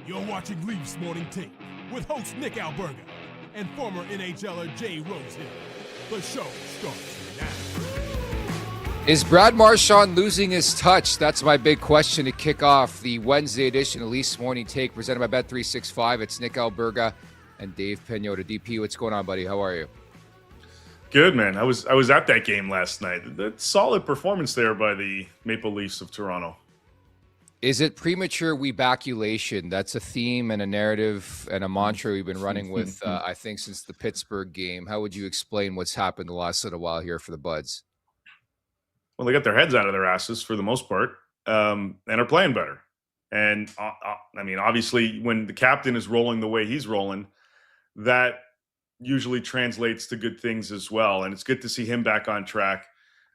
You're watching Leafs Morning Take with host Nick Alberga and former NHLer Jay Rosehill. The show starts now. Is Brad Marchand losing his touch? That's my big question to kick off the Wednesday edition of Leafs Morning Take presented by Bet365. It's Nick Alberga and Dave Pagnotta. DP, what's going on, buddy? How are you? Good, man. I was at that game last night. That's solid performance there by the Maple Leafs of Toronto. Is it premature webaculation? That's a theme and a narrative and a mantra we've been running with, I think, since the Pittsburgh game. How would you explain what's happened the last little while here for the Buds? Well, they got their heads out of their asses for the most part and are playing better. And, I mean, obviously, when the captain is rolling the way he's rolling, that usually translates to good things as well. And it's good to see him back on track.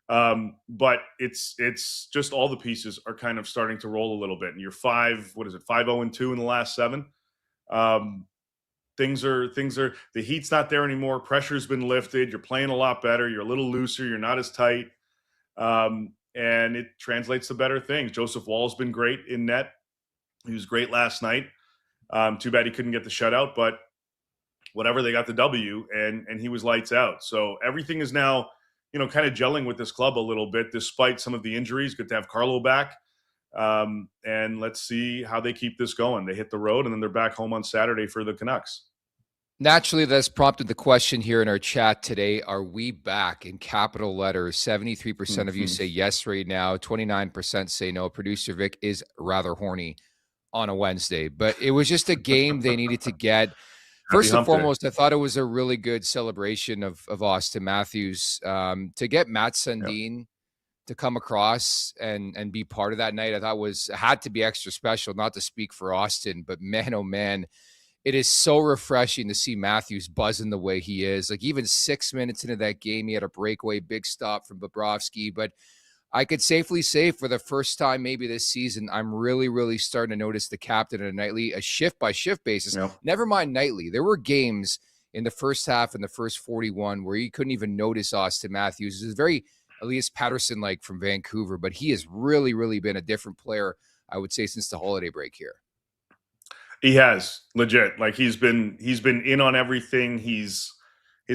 But it's just all the pieces are kind of starting to roll a little bit. And you're 5-0-2 in the last 7. Things are the heat's not there anymore. Pressure's been lifted. You're playing a lot better. You're a little looser. You're not as tight. And it translates to better things. Joseph Woll's been great in net. He was great last night. Too bad he couldn't get the shutout, but whatever, they got the W and he was lights out. So everything is now, kind of gelling with this club a little bit, despite some of the injuries. Good to have Carlo back. And let's see how they keep this going. They hit the road, and then they're back home on Saturday for the Canucks. Naturally, that's prompted the question here in our chat today. Are we back? In capital letters, 73% of you say yes right now. 29% say no. Producer Vic is rather horny on a Wednesday. But it was just a game they needed to get. First and foremost, I thought it was a really good celebration of Auston Matthews. To get Mats Sundin to come across and be part of that night, I thought had to be extra special, not to speak for Auston, but man, oh man, it is so refreshing to see Matthews buzzing the way he is. Like even 6 minutes into that game, he had a breakaway, big stop from Bobrovsky, but I could safely say for the first time maybe this season, I'm really, really starting to notice the captain on a shift-by-shift basis. Yep. Never mind nightly. There were games in the first half and the first 41 where you couldn't even notice Auston Matthews. It was very Elias Patterson-like from Vancouver, but he has really, really been a different player, I would say, since the holiday break here. He has, legit. Like he's been in on everything. His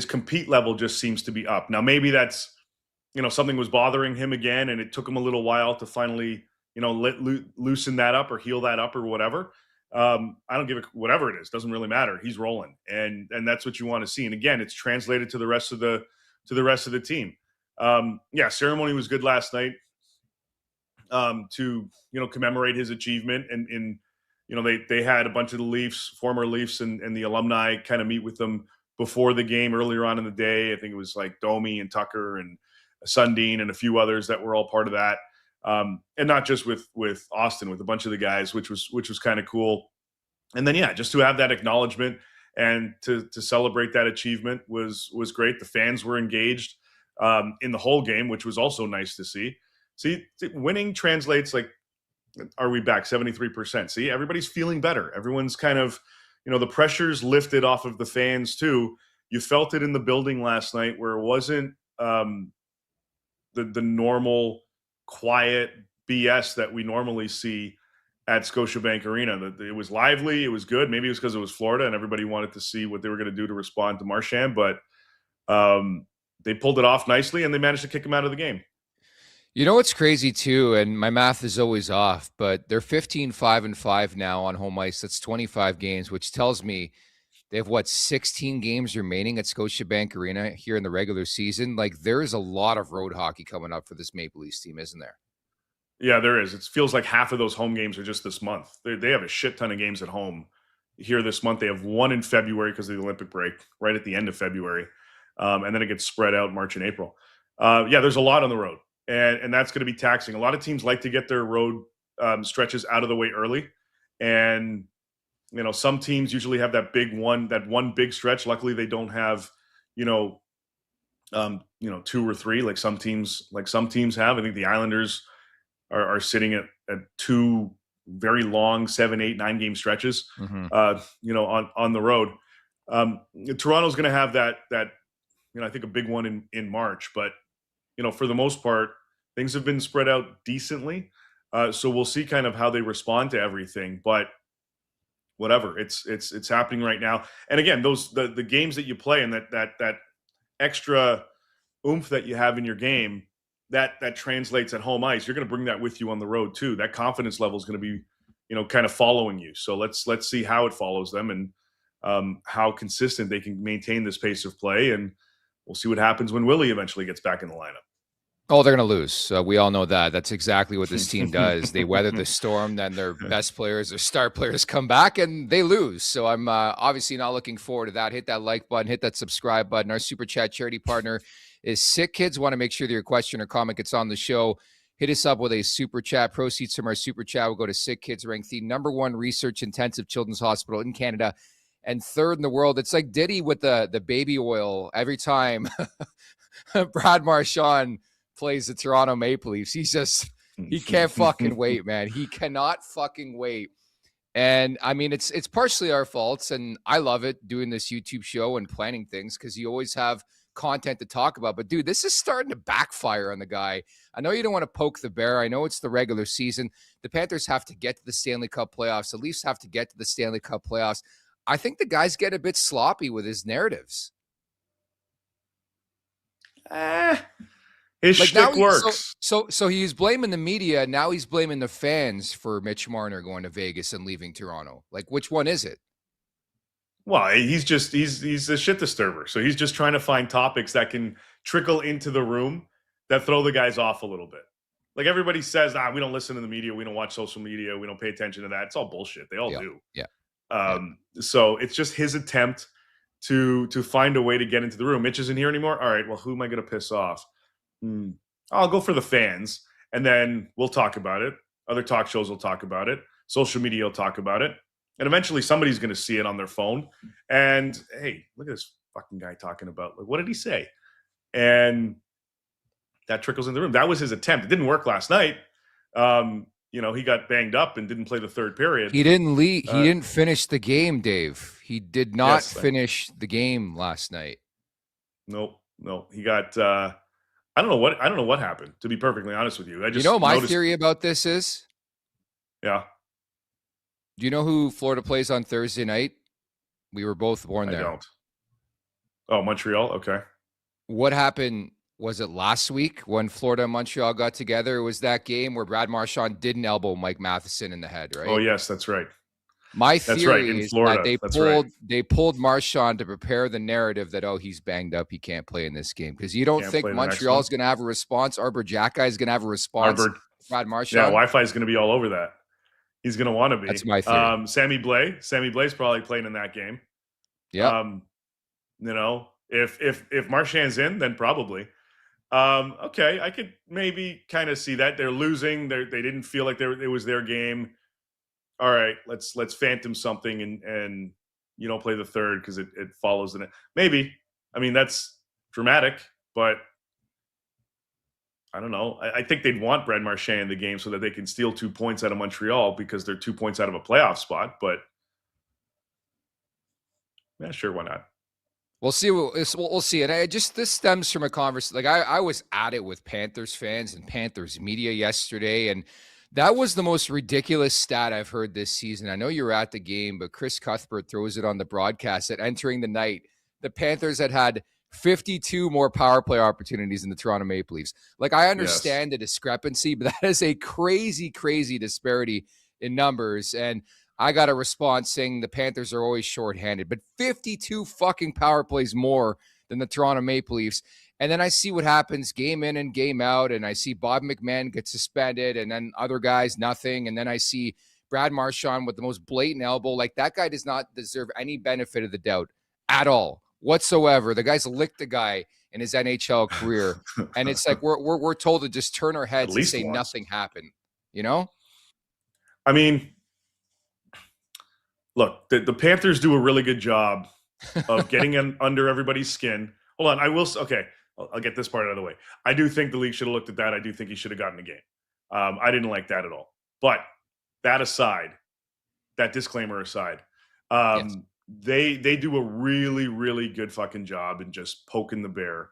compete level just seems to be up. Now, maybe that's, something was bothering him again, and it took him a little while to finally, loosen that up or heal that up or whatever. I don't give a whatever it is. Doesn't really matter. He's rolling, and that's what you want to see. And again, it's translated to the rest of the team. Ceremony was good last night to commemorate his achievement, and they had a bunch of the Leafs, former Leafs, and the alumni kind of meet with them before the game earlier on in the day. I think it was like Domi and Tucker and Sundin and a few others that were all part of that. And not just with Austin, with a bunch of the guys, which was kind of cool. And then, just to have that acknowledgement and to celebrate that achievement was great. The fans were engaged in the whole game, which was also nice to see. See, winning translates like, are we back 73%? See, everybody's feeling better. Everyone's kind of, the pressure's lifted off of the fans too. You felt it in the building last night where it wasn't the normal quiet BS that we normally see at Scotiabank Arena. It was lively. It was good. Maybe it was because it was Florida and everybody wanted to see what they were going to do to respond to Marchand, but they pulled it off nicely and they managed to kick him out of the game. You know what's crazy too, and my math is always off, but they're 15-5-5 now on home ice. That's 25 games, which tells me they have 16 games remaining at Scotiabank Arena here in the regular season. Like there is a lot of road hockey coming up for this Maple Leafs team, isn't there? Yeah, there is. It feels like half of those home games are just this month. They have a shit ton of games at home here this month. They have one in February because of the Olympic break, right at the end of February, and then it gets spread out March and April. There's a lot on the road. And that's going to be taxing. A lot of teams like to get their road stretches out of the way early. And, some teams usually have that one big stretch. Luckily, they don't have, 2 or 3 like some teams have. I think the Islanders are sitting at 2 very long 7, 8, 9 game stretches, on the road. Toronto's going to have that, I think a big one in March, but for the most part, things have been spread out decently. So we'll see kind of how they respond to everything. But whatever. It's happening right now. And again, the games that you play and that extra oomph that you have in your game, that translates at home ice. You're going to bring that with you on the road too. That confidence level is going to be, kind of following you. So let's see how it follows them and how consistent they can maintain this pace of play. And we'll see what happens when Willie eventually gets back in the lineup. Oh, they're going to lose. We all know that. That's exactly what this team does. They weather the storm, then their best players, their star players come back, and they lose. So I'm obviously not looking forward to that. Hit that like button, hit that subscribe button. Our Super Chat charity partner is Sick Kids. Want to make sure that your question or comment gets on the show. Hit us up with a Super Chat. Proceeds from our Super Chat will go to Sick Kids, ranked the #1 research-intensive children's hospital in Canada and 3rd in the world. It's like Diddy with the baby oil every time Brad Marchand plays the Toronto Maple Leafs. He can't fucking wait, man. He cannot fucking wait. And I mean, it's partially our faults, and I love it doing this YouTube show and planning things because you always have content to talk about. But dude, this is starting to backfire on the guy. I know you don't want to poke the bear. I know it's the regular season. The Panthers have to get to the Stanley Cup playoffs. The Leafs have to get to the Stanley Cup playoffs. I think the guys get a bit sloppy with his narratives. His shtick works. So he's blaming the media. Now he's blaming the fans for Mitch Marner going to Vegas and leaving Toronto. Like, which one is it? Well, he's a shit disturber. So he's just trying to find topics that can trickle into the room that throw the guys off a little bit. Like everybody says, we don't listen to the media. We don't watch social media. We don't pay attention to that. It's all bullshit. They all do. Yeah. So it's just his attempt to find a way to get into the room. Mitch isn't here anymore. All right. Well, who am I going to piss off? I'll go for the fans, and then we'll talk about it. Other talk shows will talk about it. Social media will talk about it. And eventually somebody's going to see it on their phone. And, hey, look at this fucking guy talking about, like, what did he say? And that trickles in the room. That was his attempt. It didn't work last night. He got banged up and didn't play the third period. He didn't leave. He didn't finish the game, Dave. He did not finish the game last night. No. He got I don't know what happened, to be perfectly honest with you. I just my theory about this is? Yeah. Do you know who Florida plays on Thursday night? We were both born there. I don't. Oh, Montreal? Okay. What happened, was it last week when Florida and Montreal got together? It was that game where Brad Marchand didn't elbow Mike Matheson in the head, right? Oh, yes, that's right. My theory is Florida. that they pulled Marchand to prepare the narrative that, he's banged up, he can't play in this game. Because you don't think Montreal's going to have a response. Arbor Jacki is going to have a response. Brad Marchand. Yeah, Wi-Fi is going to be all over that. He's going to want to be. That's my theory. Sammy Blay's probably playing in that game. Yeah. If Marchand's in, then probably. Okay, I could maybe kind of see that. They're losing. They didn't feel like it was their game. All right, let's phantom something and you don't play the third because it follows in it. Maybe. I mean, that's dramatic, but I don't know. I think they'd want Brad Marchand in the game so that they can steal 2 points out of Montreal because they're 2 points out of a playoff spot. But yeah, sure, why not? We'll see. We'll see. And this stems from a conversation. Like I was at it with Panthers fans and Panthers media yesterday, and that was the most ridiculous stat I've heard this season. I know you were at the game, but Chris Cuthbert throws it on the broadcast that entering the night, the Panthers had 52 more power play opportunities in the Toronto Maple Leafs. Like, I understand the discrepancy, but that is a crazy, crazy disparity in numbers. And I got a response saying the Panthers are always shorthanded, but 52 fucking power plays more than the Toronto Maple Leafs. And then I see what happens game in and game out, and I see Bob McMahon get suspended, and then other guys, nothing. And then I see Brad Marchand with the most blatant elbow. Like, that guy does not deserve any benefit of the doubt at all, whatsoever. The guy's licked the guy in his NHL career. And it's like we're told to just turn our heads and say nothing happened, you know? I mean, look, the Panthers do a really good job of getting under everybody's skin. Hold on, I'll get this part out of the way. I do think the league should have looked at that. I do think he should have gotten a game. I didn't like that at all. But that aside, that disclaimer aside, yes. They do a really, really good fucking job in just poking the bear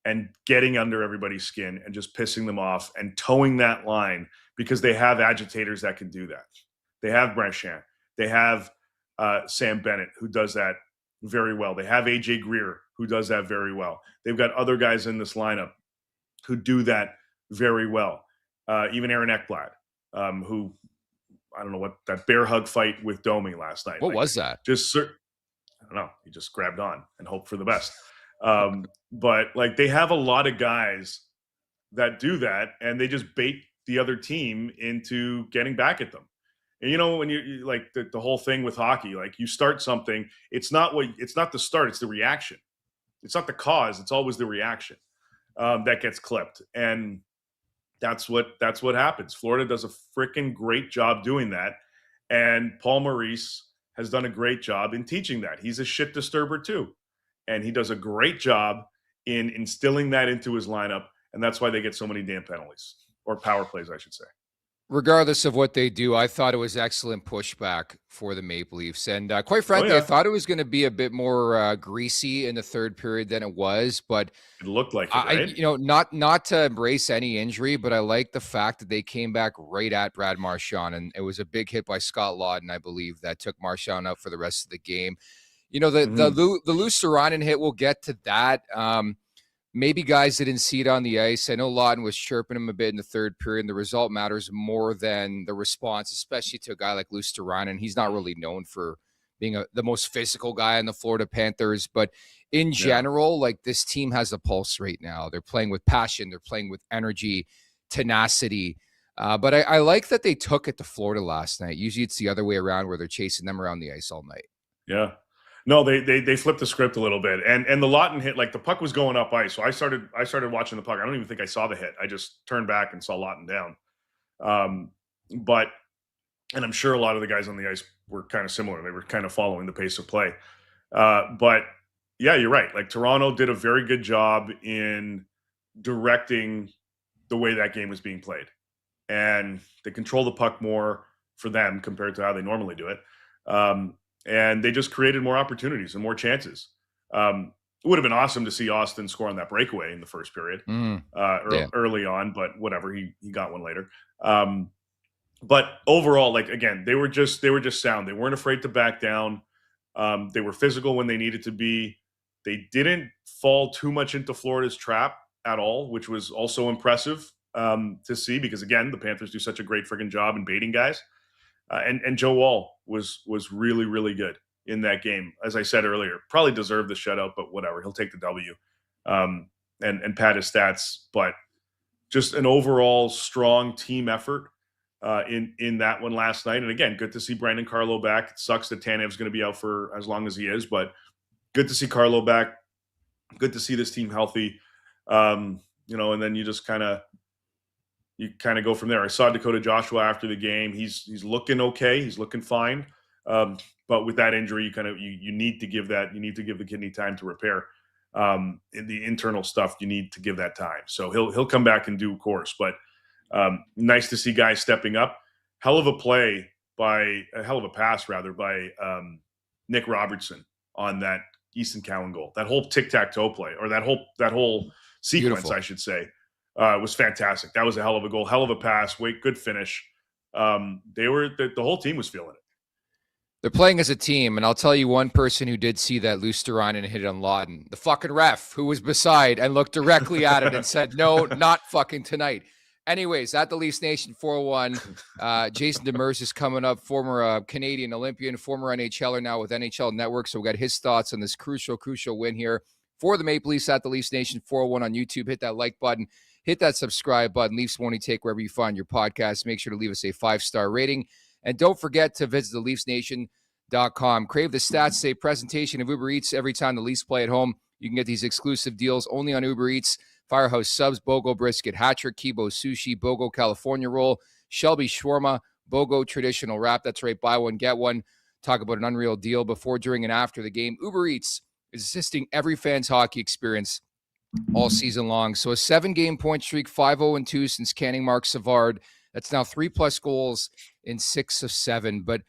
and getting under everybody's skin and just pissing them off and towing that line because they have agitators that can do that. They have Marchand. They have Sam Bennett, who does that very well. They have AJ Greer, who does that very well. They've got other guys in this lineup who do that very well. Even Aaron Ekblad, who, I don't know what, that bear hug fight with Domi last night. What was that? I don't know. He just grabbed on and hoped for the best. But like, they have a lot of guys that do that, and they just bait the other team into getting back at them. And when you like the whole thing with hockey, like, you start something, it's not the start, it's the reaction. It's not the cause, it's always the reaction that gets clipped. And that's what happens. Florida does a freaking great job doing that. And Paul Maurice has done a great job in teaching that. He's a shit disturber too. And he does a great job in instilling that into his lineup. And that's why they get so many damn penalties, or power plays, I should say. Regardless of what they do, I thought it was excellent pushback for the Maple Leafs. And quite frankly, I thought it was going to be a bit more greasy in the third period than it was. But it looked like it, right? Not to embrace any injury, but I like the fact that they came back right at Brad Marchand. And it was a big hit by Scott Lawton, I believe, that took Marchand out for the rest of the game. The Luostarinen hit, we'll get to that. Maybe guys didn't see it on the ice. I know Lawton was chirping him a bit in the third period, and the result matters more than the response, especially to a guy like Luostarinen. He's not really known for being the most physical guy in the Florida Panthers. But in general, like, this team has a pulse right now. They're playing with passion. They're playing with energy, tenacity. But I like that they took it to Florida last night. Usually it's the other way around, where they're chasing them around the ice all night. Yeah. No, they flipped the script a little bit, and the Lawton hit, like, the puck was going up ice, so I started watching the puck. I don't even think I saw the hit. I just turned back and saw Lawton down. And I'm sure a lot of the guys on the ice were kind of similar. They were kind of following the pace of play. But yeah, you're right. Like, Toronto did a very good job in directing the way that game was being played, and they control the puck more for them compared to how they normally do it. And they just created more opportunities and more chances. It would have been awesome to see Auston score on that breakaway in the first period early on, but whatever, he got one later. But overall, like, again, they were just sound. They weren't afraid to back down. They were physical when they needed to be. They didn't fall too much into Florida's trap at all, which was also impressive to see, because, again, the Panthers do such a great freaking job in baiting guys. And Joe Woll was really, really good in that game. As I said earlier, probably deserved the shutout, but whatever. He'll take the W and pad his stats. But just an overall strong team effort in that one last night. And again, good to see Brandon Carlo back. It sucks that Tanev's going to be out for as long as he is, but good to see Carlo back. Good to see this team healthy. And then you just kind of go from there. I saw Dakota Joshua after the game. He's looking okay. He's looking fine. But with that injury, you need to give the kidney time to repair. In the internal stuff, you need to give that time. So he'll come back in due course. But nice to see guys stepping up. Hell of a pass by Nick Robertson on that Easton Cowan goal. That whole tic-tac-toe play, or that whole sequence, beautiful, I should say. Was fantastic. That was a hell of a goal, hell of a pass, good finish. The whole team was feeling it. They're playing as a team, and I'll tell you one person who did see that Luostarinen hit it on Lawton, the fucking ref, who was beside and looked directly at it and said, "No, not fucking tonight." Anyways, at the Leafs Nation 401, Jason Demers is coming up, former Canadian Olympian, former NHLer now with NHL Network. So we got his thoughts on this crucial win here for the Maple Leafs at the Leafs Nation 401 on YouTube. Hit that like button. Hit that subscribe button. Leafs Morning Take wherever you find your podcast. Make sure to leave us a 5-star rating. And don't forget to visit theleafsnation.com. Crave the Stats Day presentation of Uber Eats every time the Leafs play at home. You can get these exclusive deals only on Uber Eats. Firehouse Subs, Bogo Brisket, Hatcher, Kibo Sushi, Bogo California Roll, Shelby Shawarma, Bogo Traditional Wrap. That's right, buy one, get one. Talk about an unreal deal before, during, and after the game. Uber Eats is assisting every fan's hockey experience all season long. So a 7-game point streak, 5-0-2 since canning Mark Savard. That's now 3+ goals in 6 of 7. But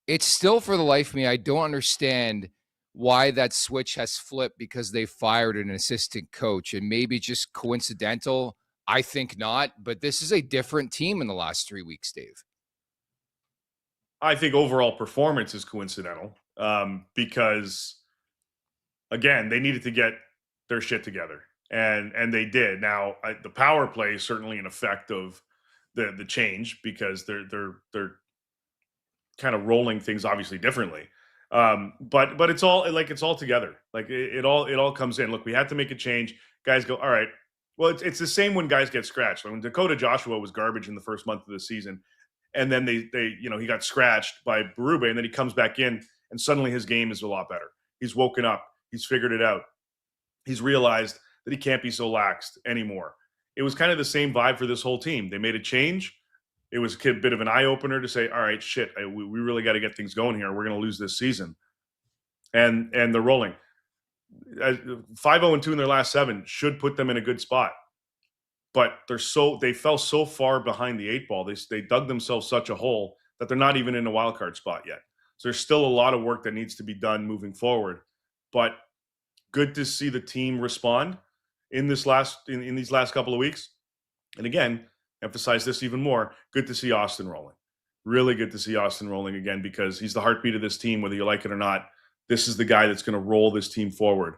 it's still, for the life of me, I don't understand why that switch has flipped, because they fired an assistant coach, and maybe just coincidental. I think not, but this is a different team in the last 3 weeks, Dave. I think overall performance is coincidental because, again, they needed to get their shit together, and they did. Now, the power play is certainly an effect of the change because they're kind of rolling things obviously differently. But it's all together. Like it all comes in. Look, we had to make a change. Guys go, all right. Well, it's the same when guys get scratched. When Dakota Joshua was garbage in the first month of the season, and then they he got scratched by Berube, and then he comes back in, and suddenly his game is a lot better. He's woken up. He's figured it out. He's realized that he can't be so laxed anymore. It was kind of the same vibe for this whole team. They made a change. It was a bit of an eye-opener to say, all right, shit, we really got to get things going here. We're going to lose this season. And they're rolling. 5-0-2 in their last 7 should put them in a good spot. But they fell so far behind the 8 ball. They dug themselves such a hole that they're not even in a wild card spot yet. So there's still a lot of work that needs to be done moving forward. But good to see the team respond in these last couple of weeks. And again, emphasize this even more. Good to see Auston rolling. Really good to see Auston rolling again because he's the heartbeat of this team, whether you like it or not. This is the guy that's going to roll this team forward.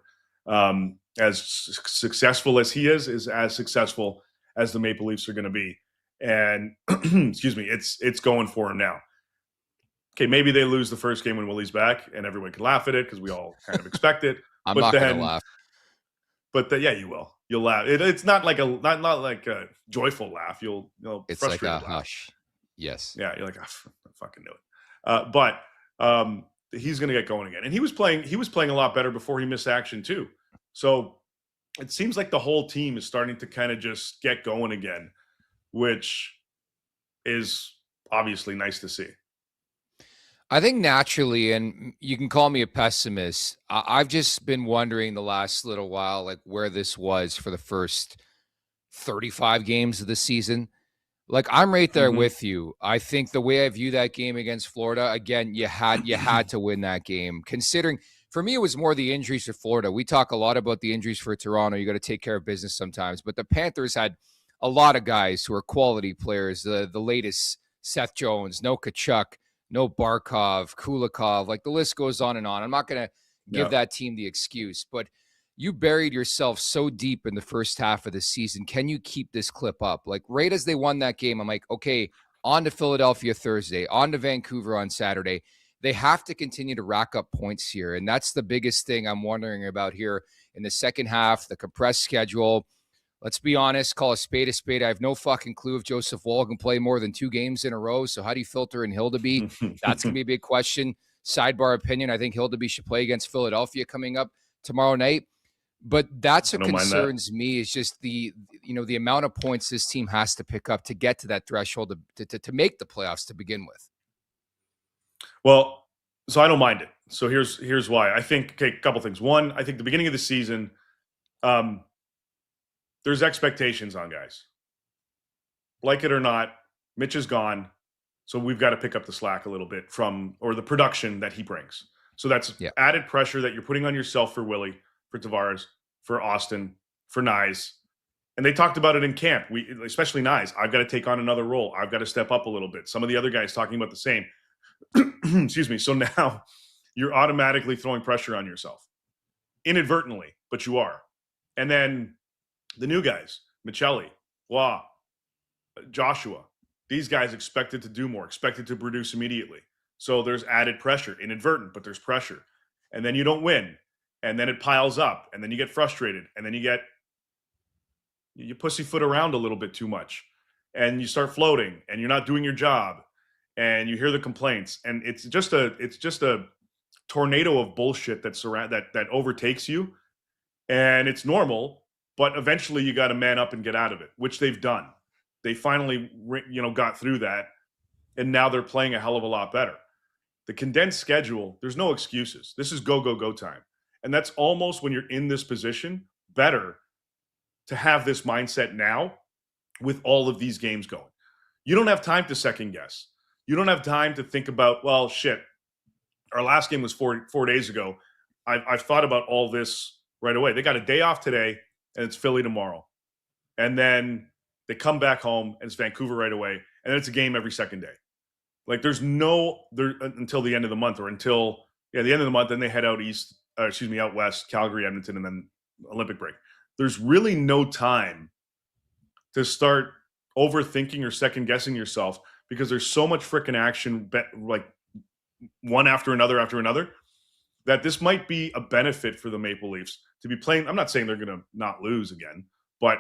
As successful as he is as successful as the Maple Leafs are going to be. And excuse me, it's going for him now. Okay, maybe they lose the first game when Willie's back, and everyone can laugh at it because we all kind of expect it. I'm not going to laugh. But yeah, you will. You'll laugh. It's not like not like a joyful laugh. You'll it's like a laugh. hush. Yes. Yeah, you're like, I fucking knew it. But he's going to get going again, and he was playing a lot better before he missed action too. So it seems like the whole team is starting to kind of just get going again, which is obviously nice to see. I think naturally, and you can call me a pessimist, I've just been wondering the last little while, like where this was for the first 35 games of the season. Like I'm right there with you. I think the way I view that game against Florida, again, you had to win that game. Considering for me, it was more the injuries for Florida. We talk a lot about the injuries for Toronto. You got to take care of business sometimes, but the Panthers had a lot of guys who are quality players. The latest Seth Jones, no Kachuk, no Barkov, Kulikov, like the list goes on and on. I'm not going to give that team the excuse, but you buried yourself so deep in the first half of the season. Can you keep this clip up? Like right as they won that game, I'm like, okay, on to Philadelphia Thursday, on to Vancouver on Saturday. They have to continue to rack up points here. And that's the biggest thing I'm wondering about here in the second half, the compressed schedule. Let's be honest, call a spade a spade. I have no fucking clue if Joseph Woll can play more than 2 games in a row. So how do you filter in Hildeby? That's going to be a big question. Sidebar opinion, I think Hildeby should play against Philadelphia coming up tomorrow night. But that's what concerns me is just the amount of points this team has to pick up to get to that threshold to make the playoffs to begin with. Well, so I don't mind it. So here's why. I think, a couple things. One, I think the beginning of the season, there's expectations on guys. Like it or not, Mitch is gone. So we've got to pick up the slack a little bit or the production that he brings. So that's added pressure that you're putting on yourself for Willie, for Tavares, for Auston, for Nyes. And they talked about it in camp. Especially Nyes. I've got to take on another role. I've got to step up a little bit. Some of the other guys talking about the same. Excuse me. So now you're automatically throwing pressure on yourself. Inadvertently, but you are. And then the new guys, Michelli, Waugh, Joshua, these guys expected to do more, expected to produce immediately. So there's added pressure, inadvertent, but there's pressure. And then you don't win. And then it piles up. And then you get frustrated. And then you pussyfoot around a little bit too much. And you start floating. And you're not doing your job. And you hear the complaints. And it's just a tornado of bullshit that overtakes you. And it's normal. But eventually you got to man up and get out of it, which they've done. They finally, got through that, and now they're playing a hell of a lot better. The condensed schedule, there's no excuses. This is go, go, go time. And that's almost when you're in this position, better to have this mindset now with all of these games going. You don't have time to second guess. You don't have time to think about, well, shit, our last game was 4 days ago. I've thought about all this right away. They got a day off today, and it's Philly tomorrow. And then they come back home, and it's Vancouver right away, and then it's a game every second day. Like there's no there until the end of the month, or until the end of the month. Then they head out out west, Calgary, Edmonton, and then Olympic break. There's really no time to start overthinking or second guessing yourself, because there's so much freaking action, like one after another, that this might be a benefit for the Maple Leafs to be playing. I'm not saying they're going to not lose again, but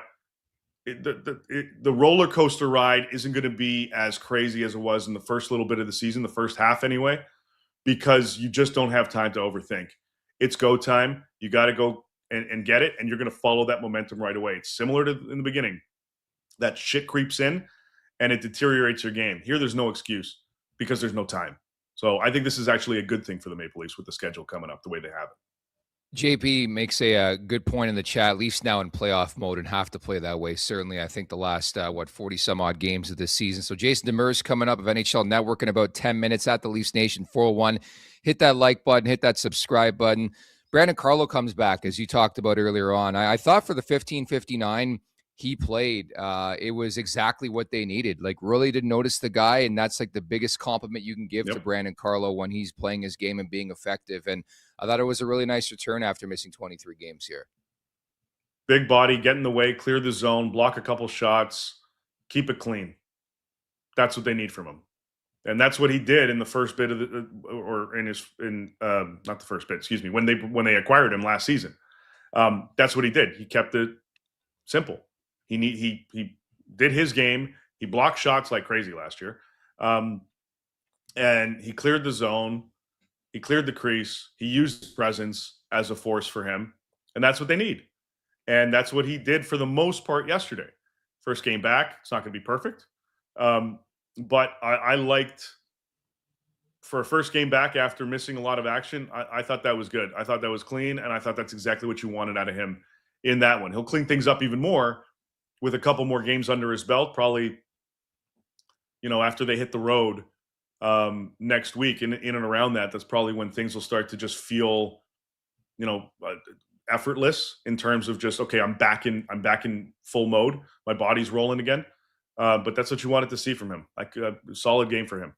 the roller coaster ride isn't going to be as crazy as it was in the first little bit of the season, the first half anyway, because you just don't have time to overthink. It's go time. You got to go and get it, and you're going to follow that momentum right away. It's similar to in the beginning. That shit creeps in, and it deteriorates your game. Here, there's no excuse because there's no time. So I think this is actually a good thing for the Maple Leafs with the schedule coming up the way they have it. JP makes a good point in the chat. Leafs now in playoff mode and have to play that way. Certainly, I think the last, 40-some-odd games of this season. So Jason Demers coming up of NHL Network in about 10 minutes at the Leafs Nation 401. Hit that like button. Hit that subscribe button. Brandon Carlo comes back, as you talked about earlier on. I thought for the 15-59 he played, it was exactly what they needed. Like, really didn't notice the guy, and that's like the biggest compliment you can give to Brandon Carlo when he's playing his game and being effective. And I thought it was a really nice return after missing 23 games here. Big body, get in the way, clear the zone, block a couple shots, keep it clean. That's what they need from him. And that's what he did in the first bit of not the first bit, excuse me, when they acquired him last season. That's what he did. He kept it simple. He did his game. He blocked shots like crazy last year. And he cleared the zone. He cleared the crease. He used his presence as a force for him. And that's what they need. And that's what he did for the most part yesterday. First game back. It's not going to be perfect. But I liked, for a first game back after missing a lot of action, I thought that was good. I thought that was clean, and I thought that's exactly what you wanted out of him in that one. He'll clean things up even more with a couple more games under his belt, probably, after they hit the road next week, in and around that. That's probably when things will start to just feel, effortless in terms of just, okay, I'm back in full mode. My body's rolling again. But that's what you wanted to see from him. Like a solid game for him.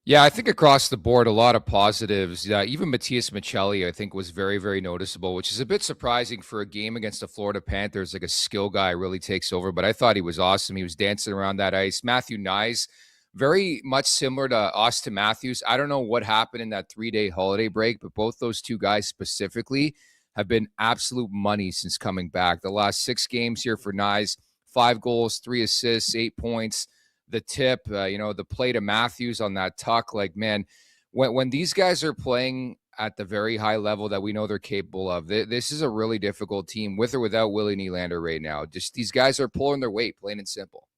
Yeah, I think across the board, a lot of positives. Even Matias Maccelli, I think, was very, very noticeable, which is a bit surprising for a game against the Florida Panthers. Like, a skill guy really takes over, but I thought he was awesome. He was dancing around that ice. Matthew Nyes, very much similar to Auston Matthews. I don't know what happened in that 3-day holiday break, but both those two guys specifically have been absolute money since coming back. The last 6 games here for Nyes, 5 goals, 3 assists, 8 points. The tip, the play to Matthews on that tuck. Like, man, when these guys are playing at the very high level that we know they're capable of, this is a really difficult team with or without Willie Nylander right now. Just these guys are pulling their weight, plain and simple.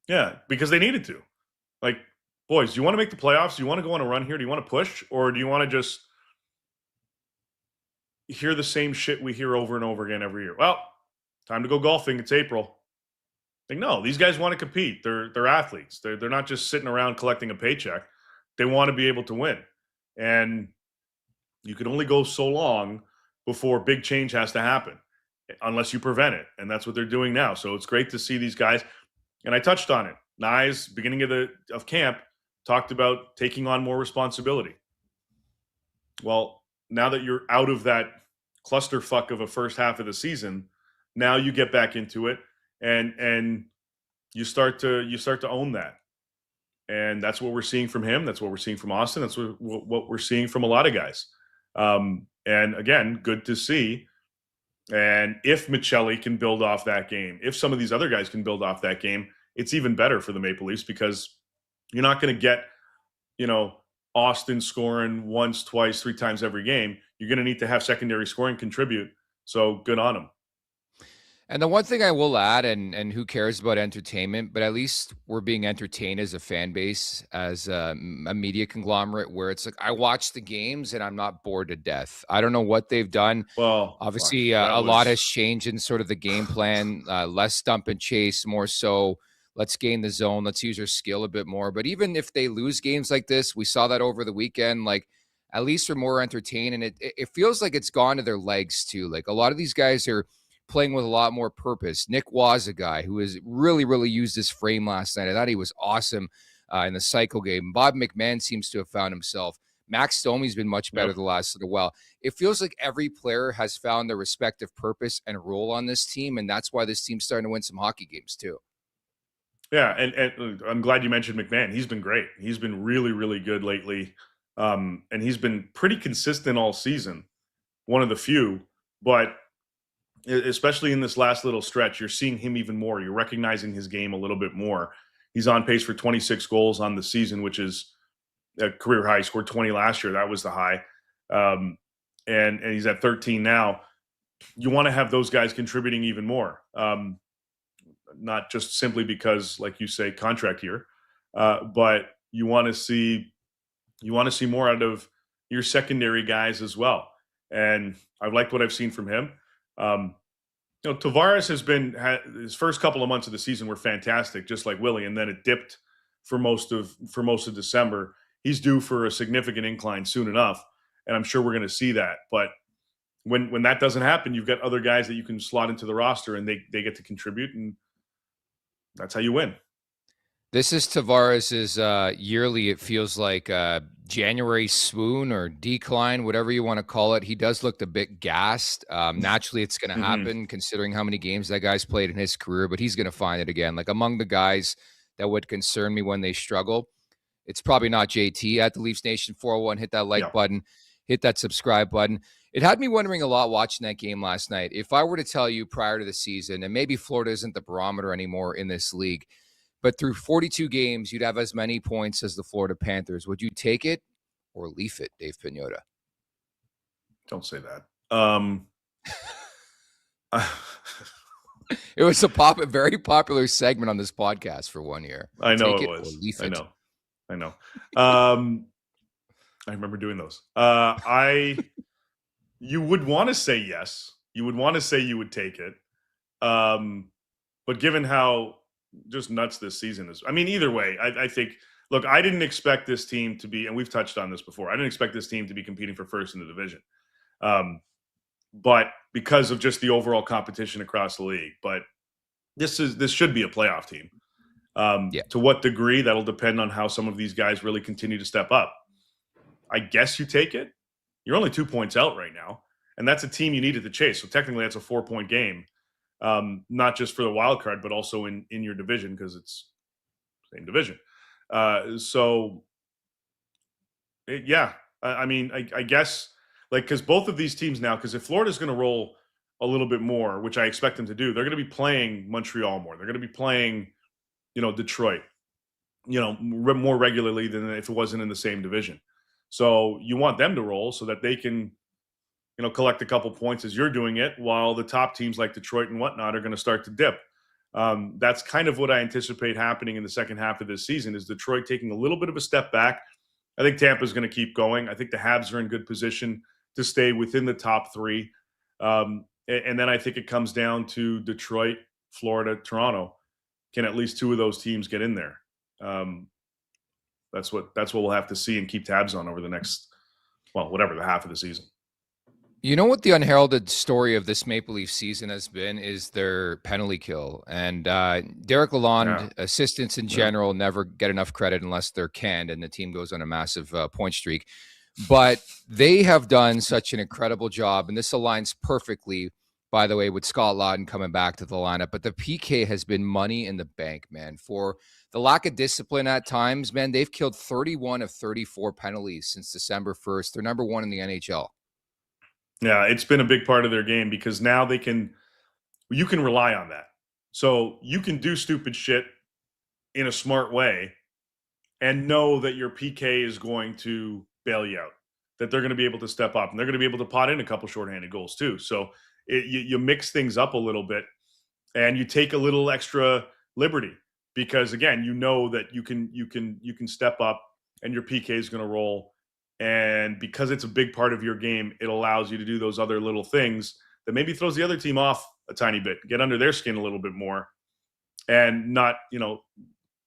Yeah, because they needed to. Like, boys, do you want to make the playoffs? Do you want to go on a run here? Do you want to push? Or do you want to just hear the same shit we hear over and over again every year? Well, time to go golfing. It's April. Like, no, these guys want to compete. They're athletes. They're not just sitting around collecting a paycheck. They want to be able to win. And you can only go so long before big change has to happen, unless you prevent it. And that's what they're doing now. So it's great to see these guys. And I touched on it. Nyes, beginning of camp, talked about taking on more responsibility. Well, now that you're out of that clusterfuck of a first half of the season, now you get back into it. And you start to own that, and that's what we're seeing from him. That's what we're seeing from Auston. That's what we're seeing from a lot of guys. And again, good to see. And if Maccelli can build off that game, if some of these other guys can build off that game, it's even better for the Maple Leafs, because you're not going to get, Auston scoring once, twice, 3 times every game. You're going to need to have secondary scoring contribute. So good on him. And the one thing I will add, and who cares about entertainment, but at least we're being entertained as a fan base, as a media conglomerate, where it's like, I watch the games and I'm not bored to death. I don't know what they've done. Well, obviously, a lot has changed in sort of the game plan, less dump and chase, more so let's gain the zone, let's use our skill a bit more. But even if they lose games like this, we saw that over the weekend, like, at least they're more entertained, and it feels like it's gone to their legs too. Like, a lot of these guys are playing with a lot more purpose. Nick was a guy who has really, really used his frame last night. I thought he was awesome. in the cycle game. Bob McMahon seems to have found himself. Max Domi's been much better the last little while. It feels like every player has found their respective purpose and role on this team, and that's why this team's starting to win some hockey games too. Yeah, and I'm glad you mentioned McMahon. He's been great. He's been really, really good lately, and he's been pretty consistent all season. One of the few, but especially in this last little stretch, you're seeing him even more. You're recognizing his game a little bit more. He's on pace for 26 goals on the season, which is a career high. He scored 20 last year. That was the high. And he's at 13 now. You want to have those guys contributing even more. Not just simply because, like you say, contract year, but you want to see more out of your secondary guys as well. And I've liked what I've seen from him. Tavares his first couple of months of the season were fantastic, just like Willie, and then it dipped for most of December. He's due for a significant incline soon enough, and I'm sure we're going to see that. But when that doesn't happen, you've got other guys that you can slot into the roster, and they get to contribute, and that's how you win. This is Tavares's yearly, it feels like, January swoon or decline, whatever you want to call it. He does look a bit gassed. Naturally, it's going to happen considering how many games that guy's played in his career, but he's going to find it again. Like, among the guys that would concern me when they struggle, it's probably not JT at the Leafs Nation 401. Hit that like button, hit that subscribe button. It had me wondering a lot watching that game last night. If I were to tell you prior to the season, and maybe Florida isn't the barometer anymore in this league, but through 42 games, you'd have as many points as the Florida Panthers. Would you take it or leave it, Dave Pagnotta? Don't say that. It was a very popular segment on this podcast for 1 year. I know take it was. I know. I remember doing those. You would want to say yes. You would want to say you would take it. But given how just nuts this season is, I mean, either way, I think, look, I didn't expect this team to be, and we've touched on this before, I didn't expect this team to be competing for first in the division. But because of just the overall competition across the league. But this should be a playoff team. To what degree, that'll depend on how some of these guys really continue to step up. I guess you take it. You're only 2 points out right now, and that's a team you needed to chase. So technically that's a 4-point game, not just for the wild card, but also in your division, because it's the same division. I guess, like, because both of these teams now, because if Florida's going to roll a little bit more, which I expect them to do, they're going to be playing Montreal more. They're going to be playing, Detroit, more regularly than if it wasn't in the same division. So you want them to roll so that they can, collect a couple points as you're doing it, while the top teams like Detroit and whatnot are going to start to dip. That's kind of what I anticipate happening in the second half of this season, is Detroit taking a little bit of a step back. I think Tampa's going to keep going. I think the Habs are in good position to stay within the top three. And then I think it comes down to Detroit, Florida, Toronto. Can at least two of those teams get in there? That's what we'll have to see and keep tabs on over the next, the half of the season. You know what the unheralded story of this Maple Leaf season has been is their penalty kill. And Derek Lalonde, assistants in general, never get enough credit unless they're canned and the team goes on a massive point streak. But they have done such an incredible job, and this aligns perfectly, by the way, with Scott Laughton coming back to the lineup. But the PK has been money in the bank, man. For the lack of discipline at times, man, they've killed 31 of 34 penalties since December 1st. They're number one in the NHL. Yeah, it's been a big part of their game, because now you can rely on that. So you can do stupid shit in a smart way and know that your PK is going to bail you out, that they're going to be able to step up, and they're going to be able to pot in a couple shorthanded goals too. So you mix things up a little bit, and you take a little extra liberty, because again, that you can step up and your PK is going to roll. And because it's a big part of your game, it allows you to do those other little things that maybe throws the other team off a tiny bit, get under their skin a little bit more, and not,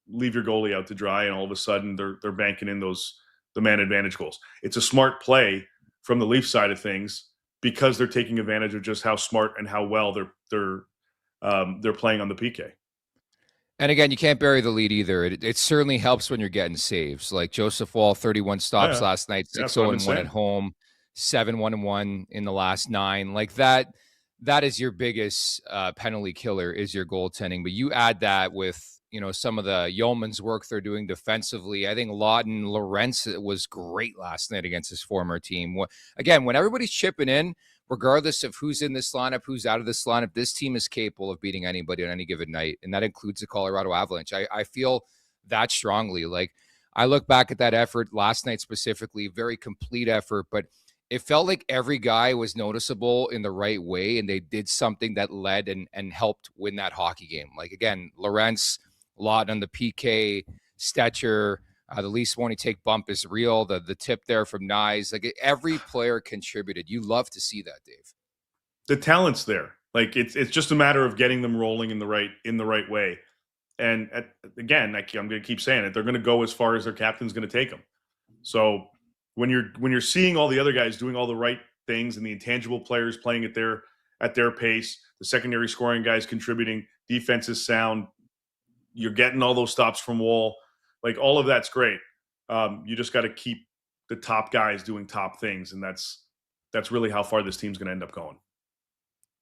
leave your goalie out to dry. And all of a sudden they're banking in the man advantage goals. It's a smart play from the Leaf side of things, because they're taking advantage of just how smart and how well they're playing on the PK. And again, you can't bury the lead either. It certainly helps when you're getting saves. Like Joseph Wall, 31 stops last night, 6-0-1 at home, 7-1-1 in the last 9. Like that is your biggest penalty killer, is your goaltending. But you add that with, some of the yeoman's work they're doing defensively. I think Lawton Lorentz was great last night against his former team. Again, when everybody's chipping in, regardless of who's in this lineup, who's out of this lineup, this team is capable of beating anybody on any given night, and that includes the Colorado Avalanche. I feel that strongly. Like, I look back at that effort last night specifically, very complete effort, but it felt like every guy was noticeable in the right way, and they did something that led and helped win that hockey game. Like, again, Lorentz, Lawton on the PK, Stetcher, the least one to take bump is real. The tip there from Nyes, like every player contributed. You love to see that, Dave. The talent's there. Like it's just a matter of getting them rolling in the right way. And again, I'm going to keep saying it. They're going to go as far as their captain's going to take them. So when you're seeing all the other guys doing all the right things and the intangible players playing at their pace, the secondary scoring guys contributing, defense is sound, you're getting all those stops from Wall. Like, all of that's great. You just got to keep the top guys doing top things, and that's really how far this team's going to end up going.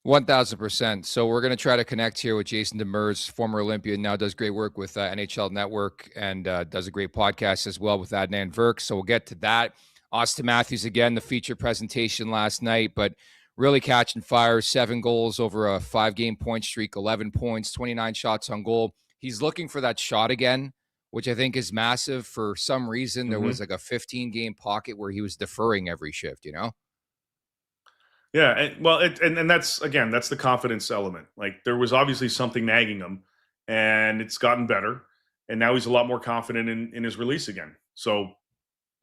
1,000%. So we're going to try to connect here with Jason Demers, former Olympian, now does great work with NHL Network and does a great podcast as well with Adnan Virk. So we'll get to that. Auston Matthews, again, the feature presentation last night, but really catching fire. 7 goals over a 5-game point streak, 11 points, 29 shots on goal. He's looking for that shot again, which I think is massive. For some reason, there was like a 15-game pocket where he was deferring every shift, Yeah, and that's, again, that's the confidence element. Like, there was obviously something nagging him, and it's gotten better, and now he's a lot more confident in his release again. So,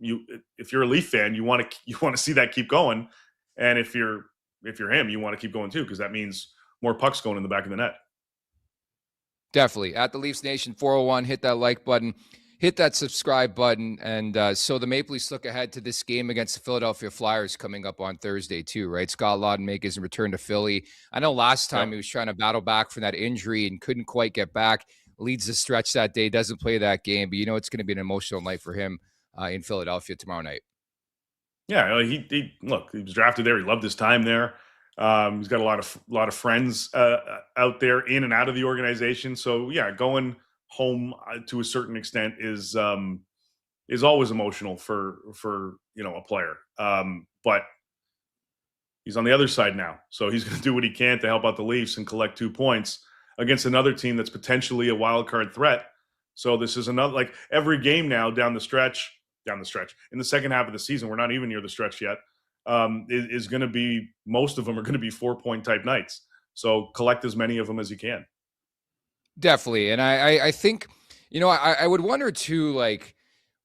if you're a Leaf fan, you want to see that keep going, and if you're him, you want to keep going too, because that means more pucks going in the back of the net. Definitely. At the Leafs Nation 401, hit that like button, hit that subscribe button. And so the Maple Leafs look ahead to this game against the Philadelphia Flyers coming up on Thursday too, right? Scott Laughton make his return to Philly. I know last time he was trying to battle back from that injury and couldn't quite get back. Leads the stretch that day, doesn't play that game, but it's going to be an emotional night for him in Philadelphia tomorrow night. Yeah, he was drafted there. He loved his time there. He's got a lot of friends out there in and out of the organization. So yeah, going home to a certain extent is always emotional for a player. But he's on the other side now, so he's going to do what he can to help out the Leafs and collect 2 points against another team that's potentially a wild card threat. So this is another, like, every game now down the stretch in the second half of the season. We're not even near the stretch yet. Is going to be, most of them are going to be 4-point type nights. So collect as many of them as you can. Definitely. And I think, I would wonder too, like,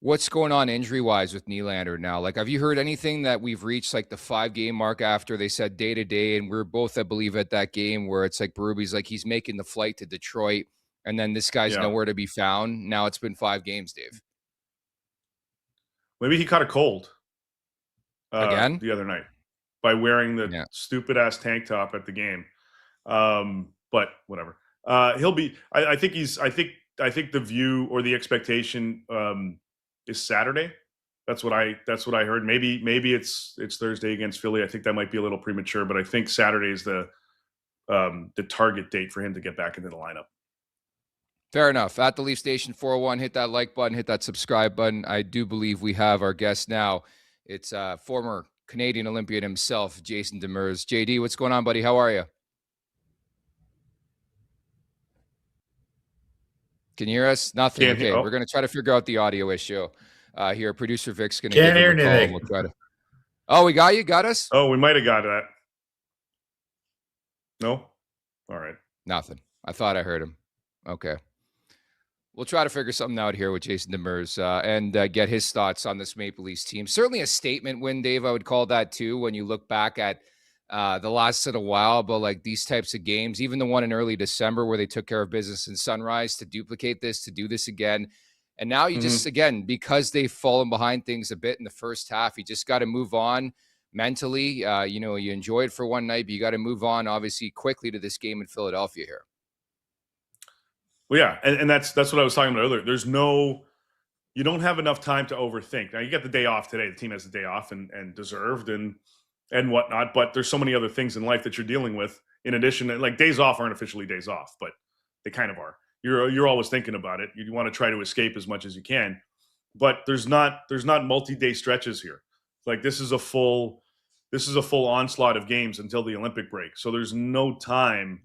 what's going on injury-wise with Nylander now? Like, have you heard anything that we've reached, like, the 5-game mark after they said day-to-day, and we're both, I believe, at that game where it's like Berube's like he's making the flight to Detroit, and then this guy's nowhere to be found. Now it's been 5 games, Dave. Maybe he caught a cold. Again? The other night by wearing the stupid ass tank top at the game. But whatever. He'll be, I think the view or the expectation is Saturday. That's what I heard. Maybe it's Thursday against Philly. I think that might be a little premature, but I think Saturday is the target date for him to get back into the lineup. Fair enough. At the Leaf Station 401, hit that like button, hit that subscribe button. I do believe we have our guest now. It's former Canadian Olympian himself, Jason Demers. JD, what's going on, buddy? How are you? Can you hear us? Nothing. Okay, we're going to try to figure out the audio issue here. Producer Vic's going to give him a call. And we'll try to... Oh, we got you? Got us? Oh, we might have got that. No? All right. Nothing. I thought I heard him. Okay. We'll try to figure something out here with Jason Demers and get his thoughts on this Maple Leafs team. Certainly a statement win, Dave. I would call that too when you look back at the last little while. But like these types of games, even the one in early December where they took care of business in Sunrise, to duplicate this, to do this again. And now you just, again, because they've fallen behind things a bit in the first half, you just got to move on mentally. You enjoy it for one night, but you got to move on, obviously, quickly to this game in Philadelphia here. Well, yeah, and that's what I was talking about earlier. You don't have enough time to overthink. Now you get the day off today. The team has the day off and deserved and whatnot. But there's so many other things in life that you're dealing with. In addition, like days off aren't officially days off, but they kind of are. You're always thinking about it. You want to try to escape as much as you can, but there's not multi-day stretches here. Like this is a full onslaught of games until the Olympic break. So there's no time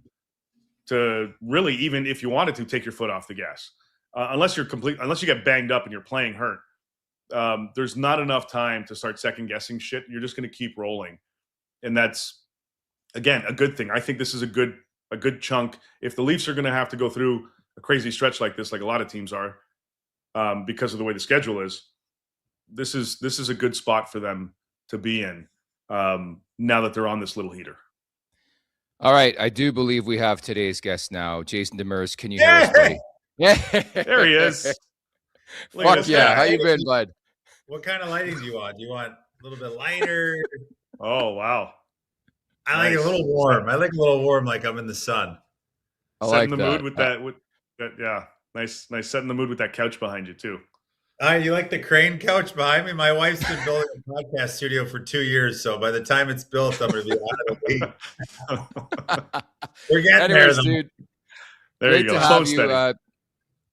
to really, even if you wanted to, take your foot off the gas. Unless you get banged up and you're playing hurt, there's not enough time to start second guessing shit. You're just going to keep rolling, and that's again a good thing. I think this is a good chunk. If the Leafs are going to have to go through a crazy stretch like this, like a lot of teams are, because of the way the schedule is, this is a good spot for them to be in now that they're on this little heater. All right, I do believe we have today's guest now, Jason Demers. Can you hear us, buddy? Yeah, there he is. Fuck yeah! How you been, bud? What kind of lighting do you want? Do you want a little bit lighter? Oh wow! I like it a little warm. I like a little warm, like I'm in the sun. Setting the mood with that. Yeah, nice. Setting the mood with that couch behind you too. You like the crane couch behind me? My wife's been building a podcast studio for 2 years, so by the time it's built, I'm going to be out of the week. We're getting there, dude. There you go. Slow and steady.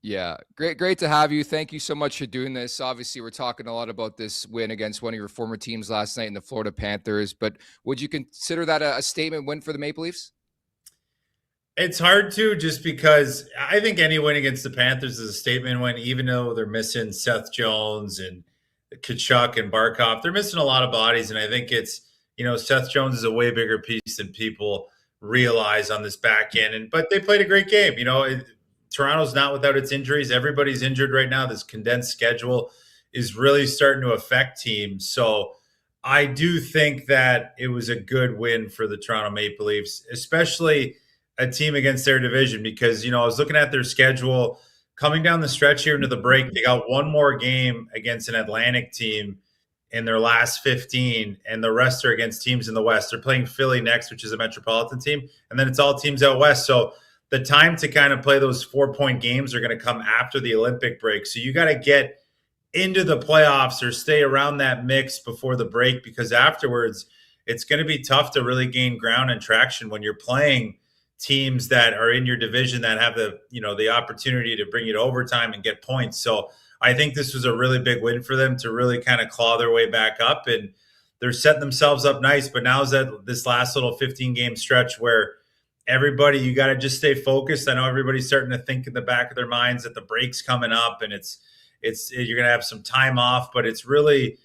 Yeah, great to have you. Thank you so much for doing this. Obviously, we're talking a lot about this win against one of your former teams last night in the Florida Panthers, but would you consider that a statement win for the Maple Leafs? It's hard to, just because I think any win against the Panthers is a statement win, even though they're missing Seth Jones and Tkachuk and Barkov. They're missing a lot of bodies, and I think it's, Seth Jones is a way bigger piece than people realize on this back end. But they played a great game. Toronto's not without its injuries. Everybody's injured right now. This condensed schedule is really starting to affect teams. So I do think that it was a good win for the Toronto Maple Leafs, especially a team against their division, because, I was looking at their schedule coming down the stretch here into the break. They got one more game against an Atlantic team in their last 15, and the rest are against teams in the West. They're playing Philly next, which is a Metropolitan team, and then it's all teams out West. So the time to kind of play those 4-point games are going to come after the Olympic break. So you got to get into the playoffs or stay around that mix before the break, because afterwards it's going to be tough to really gain ground and traction when you're playing teams that are in your division that have the opportunity to bring you to overtime and get points. So I think this was a really big win for them to really kind of claw their way back up, and they're setting themselves up nice. But now is that this last little 15-game stretch where everybody, you got to just stay focused. I know everybody's starting to think in the back of their minds that the break's coming up and it's you're going to have some time off, but it's really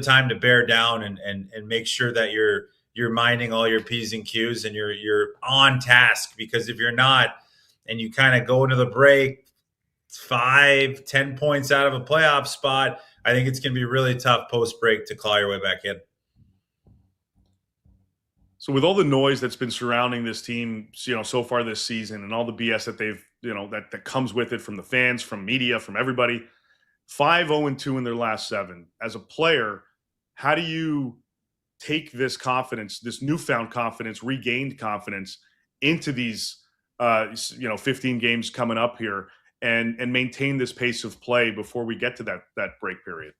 time to bear down and make sure that you're minding all your P's and Q's and you're on task, because if you're not and you kind of go into the break 5-10 points out of a playoff spot, I think it's going to be really tough post break to claw your way back in. So with all the noise that's been surrounding this team, so far this season, and all the BS that they've, that comes with it from the fans, from media, from everybody, 5-0-2 in their last 7. As a player, how do you take this confidence, this newfound confidence, regained confidence into these, 15 games coming up here, and maintain this pace of play before we get to that break period?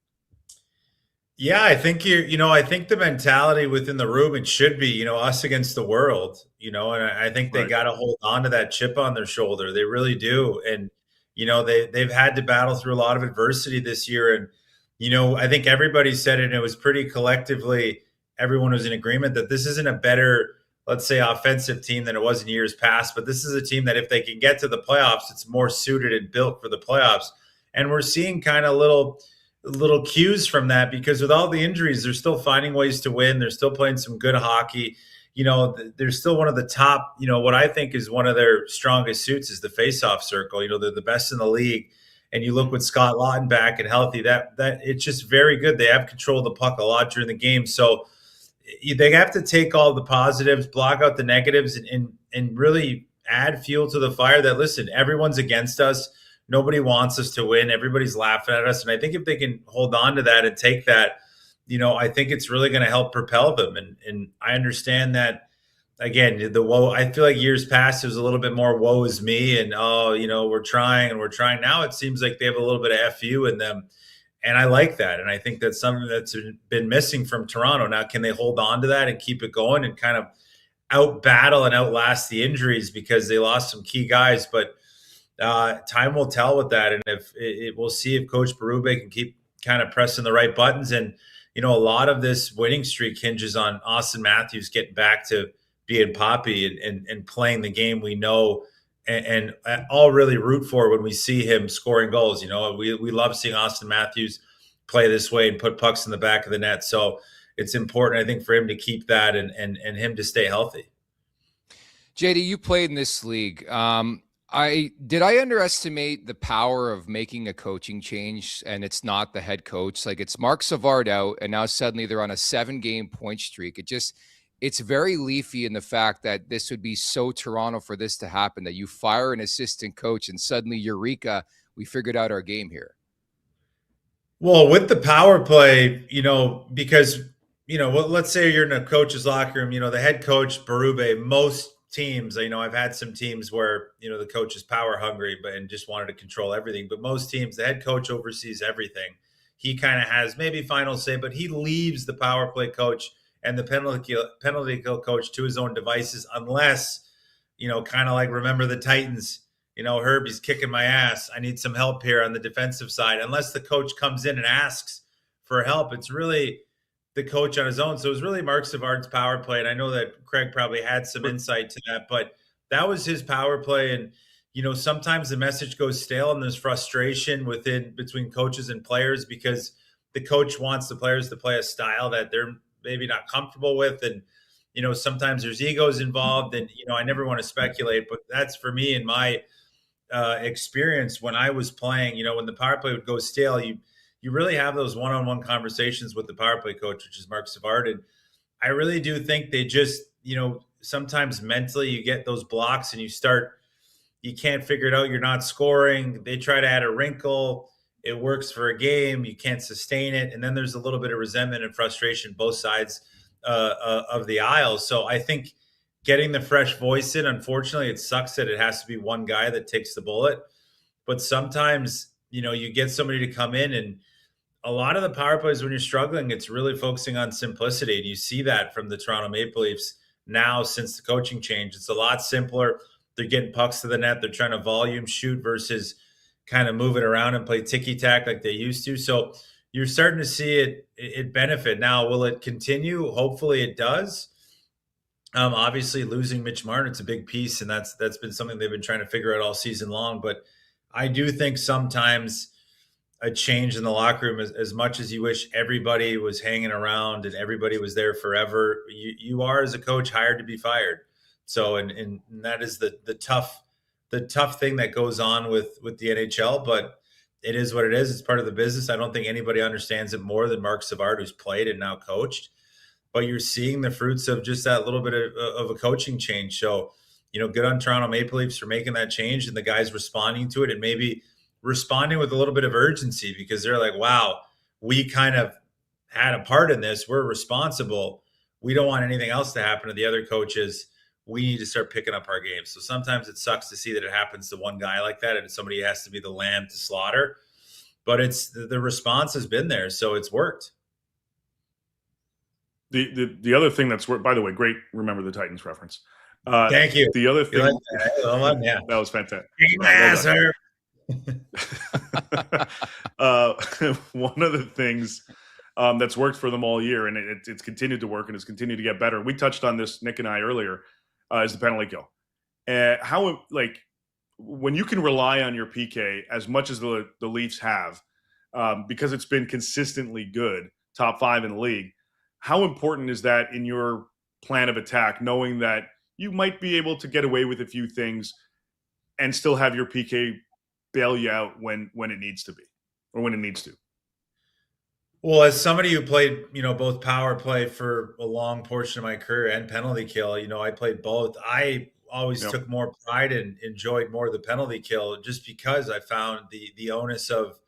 Yeah, I think I think the mentality within the room, it should be, us against the world, and I think they got to hold on to that chip on their shoulder. They really do. And, they've had to battle through a lot of adversity this year. And, I think everybody said it, and it was pretty collectively, everyone was in agreement that this isn't a better, let's say, offensive team than it was in years past. But this is a team that if they can get to the playoffs, it's more suited and built for the playoffs. And we're seeing kind of little cues from that, because with all the injuries, they're still finding ways to win. They're still playing some good hockey. They're still one of the top, what I think is one of their strongest suits is the faceoff circle. They're the best in the league. And you look with Scott Laughton back and healthy, that it's just very good. They have control of the puck a lot during the game. So they have to take all the positives, block out the negatives, and really add fuel to the fire that, listen, everyone's against us. Nobody wants us to win. Everybody's laughing at us. And I think if they can hold on to that and take that, I think it's really going to help propel them. And I understand that, again, the woe, I feel like years past, it was a little bit more woe is me and, we're trying and we're trying. Now it seems like they have a little bit of FU in them. And I like that. And I think that's something that's been missing from Toronto. Now, can they hold on to that and keep it going and kind of out battle and outlast the injuries, because they lost some key guys? But time will tell with that. And if we'll see if Coach Berube can keep kind of pressing the right buttons. And, a lot of this winning streak hinges on Auston Matthews getting back to being Poppy and playing the game we know and all really root for when we see him scoring goals. We love seeing Auston Matthews play this way and put pucks in the back of the net. So it's important, I think, for him to keep that and him to stay healthy. JD, you played in this league. Did I underestimate the power of making a coaching change, and it's not the head coach? Like, it's Mark Savard out, and now suddenly they're on a 7-game point streak. It's very leafy in the fact that this would be so Toronto for this to happen, that you fire an assistant coach and suddenly, eureka, we figured out our game here. Well, with the power play, because, let's say you're in a coach's locker room, the head coach, Berube, most teams, I've had some teams where, the coach is power hungry, and just wanted to control everything. But most teams, the head coach oversees everything. He kind of has maybe final say, but he leaves the power play coach and the penalty kill coach to his own devices, unless, kind of like, remember the Titans, Herbie's kicking my ass. I need some help here on the defensive side. Unless the coach comes in and asks for help, it's really the coach on his own. So it was really Mark Savard's power play. And I know that Craig probably had some insight to that, but that was his power play. And, sometimes the message goes stale and there's frustration between coaches and players, because the coach wants the players to play a style that they're maybe not comfortable with. And, sometimes there's egos involved, and, I never want to speculate, but that's for me in my experience when I was playing, when the power play would go stale, you really have those one-on-one conversations with the power play coach, which is Mark Savard. And I really do think they just, sometimes mentally you get those blocks and you can't figure it out. You're not scoring. They try to add a wrinkle. It works for a game. You can't sustain it. And then there's a little bit of resentment and frustration, both sides of the aisle. So I think getting the fresh voice in, unfortunately, it sucks that it has to be one guy that takes the bullet. But sometimes, you get somebody to come in, and a lot of the power plays when you're struggling, it's really focusing on simplicity. And you see that from the Toronto Maple Leafs now since the coaching change. It's a lot simpler. They're getting pucks to the net. They're trying to volume shoot versus kind of move it around and play ticky-tack like they used to. So you're starting to see it benefit. Now, will it continue? Hopefully it does. Obviously, losing Mitch Martin, it's a big piece, and that's been something they've been trying to figure out all season long. But I do think sometimes a change in the locker room, as much as you wish everybody was hanging around and everybody was there forever, you are, as a coach, hired to be fired. So, and that is the tough thing that goes on with the NHL, but it is what it is. It's part of the business. I don't think anybody understands it more than Mark Savard, who's played and now coached. But you're seeing the fruits of just that little bit of a coaching change. So, good on Toronto Maple Leafs for making that change, and the guys responding to it, and maybe responding with a little bit of urgency, because they're like, wow, we kind of had a part in this. We're responsible. We don't want anything else to happen to the other coaches. We need to start picking up our game. So sometimes it sucks to see that it happens to one guy like that, and somebody has to be the lamb to slaughter. But it's the response has been there, so it's worked. The other thing that's worked, by the way, great. Remember the Titans reference. Thank you. The other thing, yeah, that was fantastic. One of the things that's worked for them all year, and it's continued to work and it's continued to get better. We touched on this, Nick and I, earlier, is the penalty kill. How, like, when you can rely on your PK as much as the Leafs have, because it's been consistently good, top 5 in the league, how important is that in your plan of attack, knowing that you might be able to get away with a few things and still have your PK bail you out when it needs to be, or when it needs to? Well, as somebody who played, both power play for a long portion of my career and penalty kill, I played both. I always took more pride and enjoyed more the penalty kill, just because I found the onus of,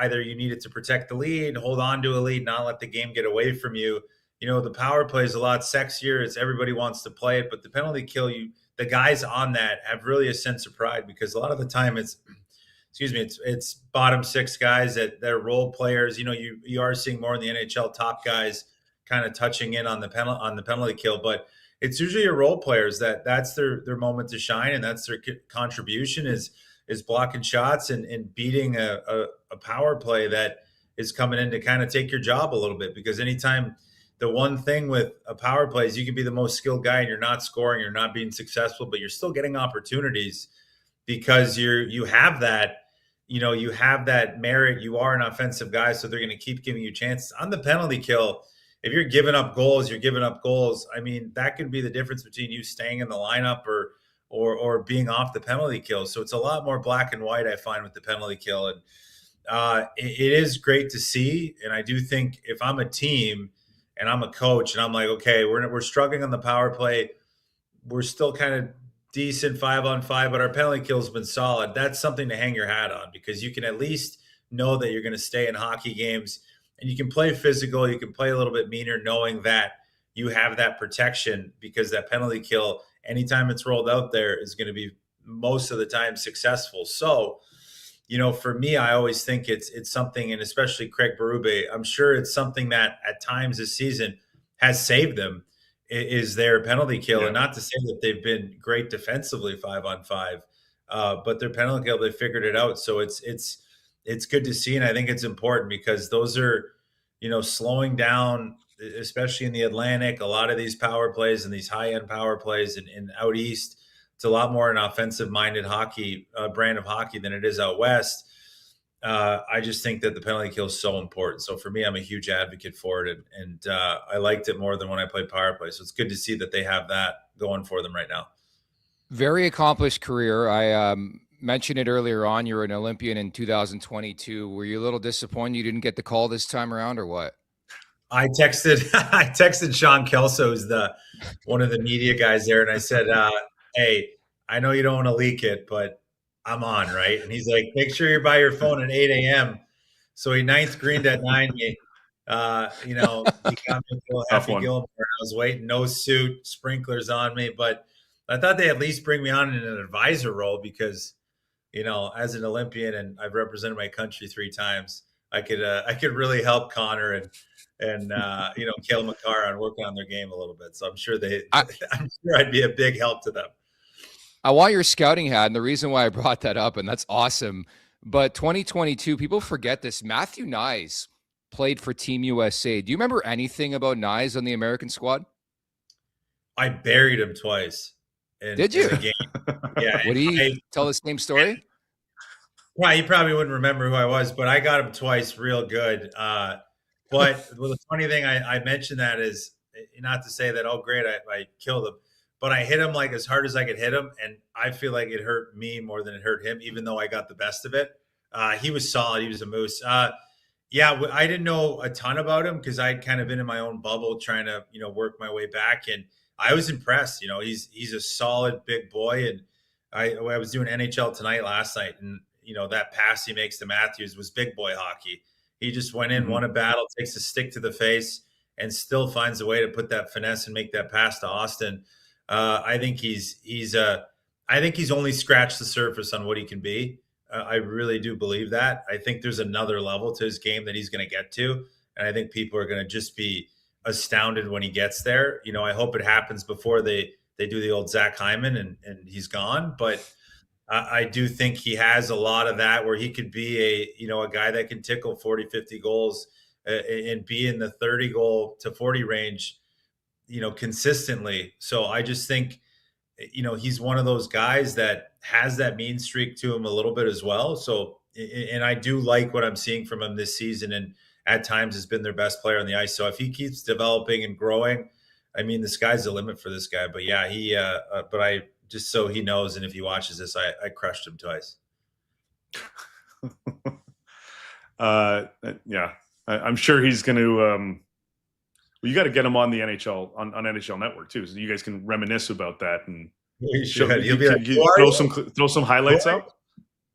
either you needed to protect the lead, hold on to a lead, not let the game get away from you. the power play is a lot sexier. It's everybody wants to play it, but the penalty kill, the guys on that have really a sense of pride, because a lot of the time it's bottom six guys that they're role players. You are seeing more in the NHL top guys kind of touching in on the penalty kill, but it's usually your role players that's their moment to shine, and that's their contribution is blocking shots and beating a power play that is coming in to kind of take your job a little bit. Because anytime, the one thing with a power play is you can be the most skilled guy and you're not scoring, you're not being successful, but you're still getting opportunities because you have that merit. You are an offensive guy, so they're going to keep giving you chances. On the penalty kill, if you're giving up goals, you're giving up goals. I mean, that could be the difference between you staying in the lineup or being off the penalty kill. So it's a lot more black and white, I find, with the penalty kill. And it is great to see. And I do think if I'm a team and I'm a coach and I'm like, okay, we're struggling on the power play, we're still kind of decent 5-on-5, but our penalty kill has been solid. That's something to hang your hat on, because you can at least know that you're going to stay in hockey games, and you can play physical. You can play a little bit meaner, knowing that you have that protection, because that penalty kill, anytime it's rolled out there, is going to be most of the time successful. So, for me, I always think it's something, and especially Craig Berube, I'm sure it's something that at times this season has saved them, is their penalty kill. Yeah. And not to say that they've been great defensively 5-on-5, but their penalty kill, they figured it out. So it's good to see. And I think it's important, because those are, slowing down, especially in the Atlantic, a lot of these power plays and these high-end power plays and out East, it's a lot more an offensive-minded hockey brand of hockey than it is out West. I just think that the penalty kill is so important. So for me, I'm a huge advocate for it, and I liked it more than when I played power play. So it's good to see that they have that going for them right now. Very accomplished career. I mentioned it earlier on. You were an Olympian in 2022. Were you a little disappointed you didn't get the call this time around, or what? I texted Sean Kelso, who's one of the media guys there, and I said, hey, I know you don't want to leak it, but I'm on, right? And he's like, make sure you're by your phone at 8 a.m. So he ninth greened at 9. He got me a little Effie Gilmore. I was waiting, no suit, sprinklers on me. But I thought they'd at least bring me on in an advisor role, because, as an Olympian, and I've represented my country 3 times, I could really help Connor and Cale Makar on working on their game a little bit. So I'm sure I'm sure I'd be a big help to them. I want your scouting hat, and the reason why I brought that up, and that's awesome. But 2022, people forget this. Matthew Knies played for Team USA. Do you remember anything about Knies on the American squad? I buried him twice. Did you? In the game. Yeah. Would he tell the same story? Well, he probably wouldn't remember who I was, but I got him twice real good. But the funny thing, I mentioned that is not to say that, oh, great, I killed him. But I hit him like as hard as I could hit him, and I feel like it hurt me more than it hurt him, even though I got the best of it. He was solid. He was a moose. I didn't know a ton about him, because I'd kind of been in my own bubble trying to, work my way back. And I was impressed. He's a solid big boy. And I was doing NHL Tonight last night, and, that pass he makes to Matthews was big boy hockey. He just went in, won a battle, takes a stick to the face, and still finds a way to put that finesse and make that pass to Auston. I think he's only scratched the surface on what he can be. I really do believe that. I think there's another level to his game that he's going to get to, and I think people are going to just be astounded when he ggets there. I hope it happens before they do the old Zach Hyman and he's gone. But I do think he has a lot of that, where he could be a guy that can tickle 40, 50 goals and be in the 30 goal to 40 range, consistently. So I just think, he's one of those guys that has that mean streak to him a little bit as well. So, and I do like what I'm seeing from him this season, and at times has been their best player on the ice. So if he keeps developing and growing, I mean, the sky's the limit for this guy. But yeah, but I just, so he knows, and if he watches this, I crushed him twice. Yeah, I'm sure he's going to. You got to get him on the NHL on NHL Network too, so you guys can reminisce about that, and you'll be like, throw some highlights up.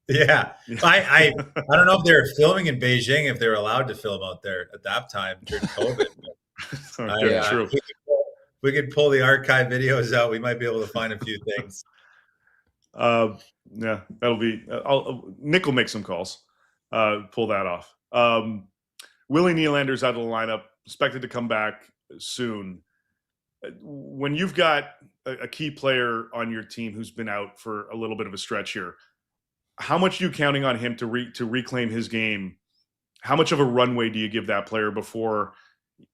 Yeah, I don't know if they were filming in Beijing, if they were allowed to film out there at that time during COVID. Okay, true. We could pull the archive videos out. We might be able to find a few things. Yeah, that'll be. Nick will make some calls. Pull that off. Willie Nylander's out of the lineup, expected to come back soon. When you've got a key player on your team who's been out for a little bit of a stretch here, how much are you counting on him to reclaim his game? How much of a runway do you give that player before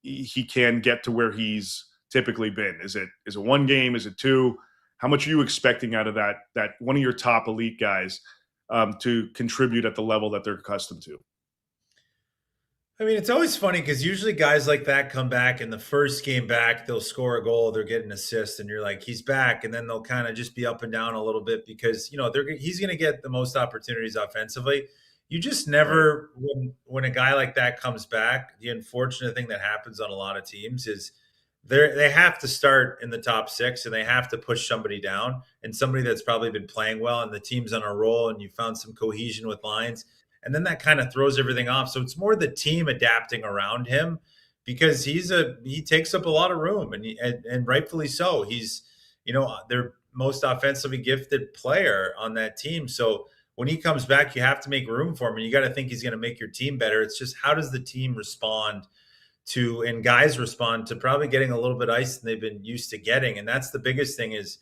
he can get to where he's typically been? Is it one game? Is it two? How much are you expecting out of that one of your top elite guys to contribute at the level that they're accustomed to? I mean, it's always funny because usually guys like that come back in the first game back, they'll score a goal, they're getting an assist, and you're like, he's back. And then they'll kind of just be up and down a little bit because, he's going to get the most opportunities offensively. You just never, when a guy like that comes back, the unfortunate thing that happens on a lot of teams is they have to start in the top six and they have to push somebody down, and somebody that's probably been playing well and the team's on a roll and you found some cohesion with lines. And then that kind of throws everything off. So it's more the team adapting around him because he takes up a lot of room and rightfully so. He's, their most offensively gifted player on that team. So when he comes back, you have to make room for him, and you got to think he's going to make your team better. It's just, how does the team respond to, and guys respond to probably getting a little bit ice than they've been used to getting. And that's the biggest thing is,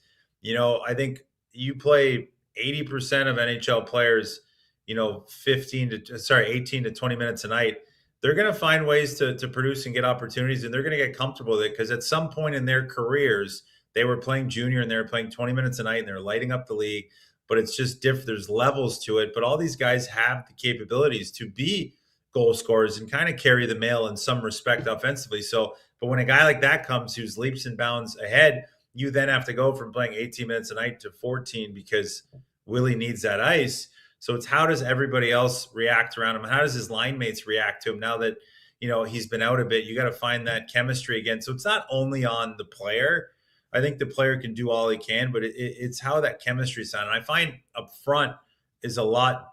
I think you play 80% of NHL players, 18 to 20 minutes a night. They're going to find ways to produce and get opportunities, and they're going to get comfortable with it because at some point in their careers, they were playing junior and they were playing 20 minutes a night and they're lighting up the league. But it's just different. There's levels to it. But all these guys have the capabilities to be goal scorers and kind of carry the mail in some respect offensively. So, but when a guy like that comes who's leaps and bounds ahead, you then have to go from playing 18 minutes a night to 14 because Willie needs that ice. So it's, how does everybody else react around him? How does his line mates react to him now that, he's been out a bit? You got to find that chemistry again. So it's not only on the player. I think the player can do all he can, but it's how that chemistry is on. And I find up front is a lot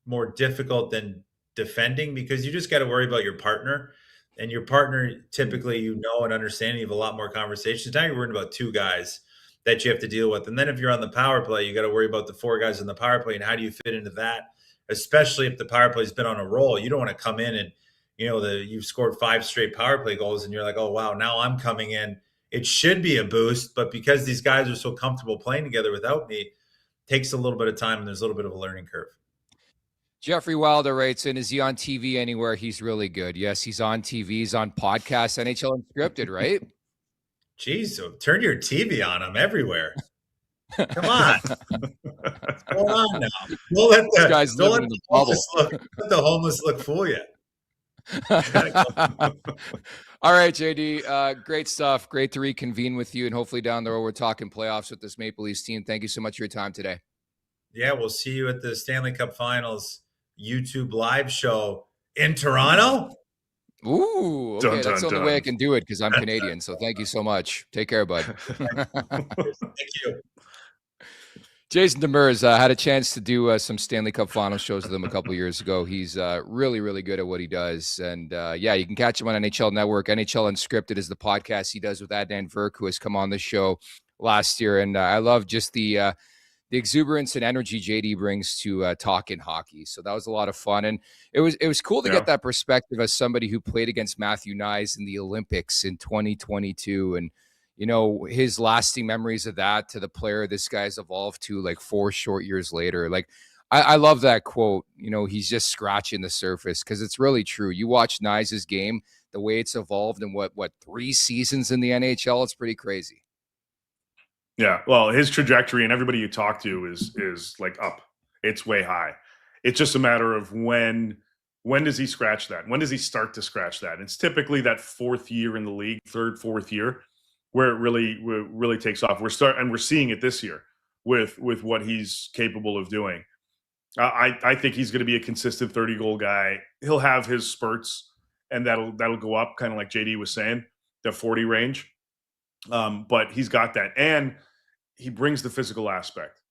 more difficult than defending because you just got to worry about your partner. And your partner, typically, and understand, you have a lot more conversations. Now you're worried about two guys that you have to deal with. And then if you're on the power play, you got to worry about the four guys in the power play and how do you fit into that, especially if the power play has been on a roll. You don't want to come in and, you've scored 5 straight power play goals and you're like, oh, wow, now I'm coming in. It should be a boost, but because these guys are so comfortable playing together without me, it takes a little bit of time and there's a little bit of a learning curve. Jeffrey Wilder writes in, is he on TV anywhere? He's really good. Yes, he's on TV. He's on podcasts, NHL Unscripted, right? Jeez, so turn your TV on. I'm everywhere. Come on. What's going on now? Don't let the homeless look fool you. All right, JD. Great stuff. Great to reconvene with you. And hopefully down the road, we're talking playoffs with this Maple Leafs team. Thank you so much for your time today. Yeah, we'll see you at the Stanley Cup Finals YouTube live show in Toronto. Ooh, okay. That's the only way I can do it because I'm Canadian. So thank you so much. Take care, bud. Thank you. Jason Demers had a chance to do some Stanley Cup Finals shows with him a couple of years ago. He's really, really good at what he does. And you can catch him on NHL Network. NHL Unscripted is the podcast he does with Adnan Virk, who has come on the show last year. And I love just the exuberance and energy JD brings to talking hockey. So that was a lot of fun. And it was cool to get that perspective as somebody who played against Matthew Knies in the Olympics in 2022. And, his lasting memories of that to the player this guy's evolved to like 4 short years later. Like, I love that quote. He's just scratching the surface because it's really true. You watch Knies' game, the way it's evolved in what 3 seasons in the NHL, it's pretty crazy. Yeah, well, his trajectory and everybody you talk to is like up. It's way high. It's just a matter of when does he scratch that? When does he start to scratch that? It's typically that 4th year in the league, 3rd, 4th year, where it really takes off. We're seeing it this year with what he's capable of doing. I think he's going to be a consistent 30-goal guy. He'll have his spurts, and that'll go up, kind of like JD was saying, the 40 range. But he's got that, and he brings the physical aspect.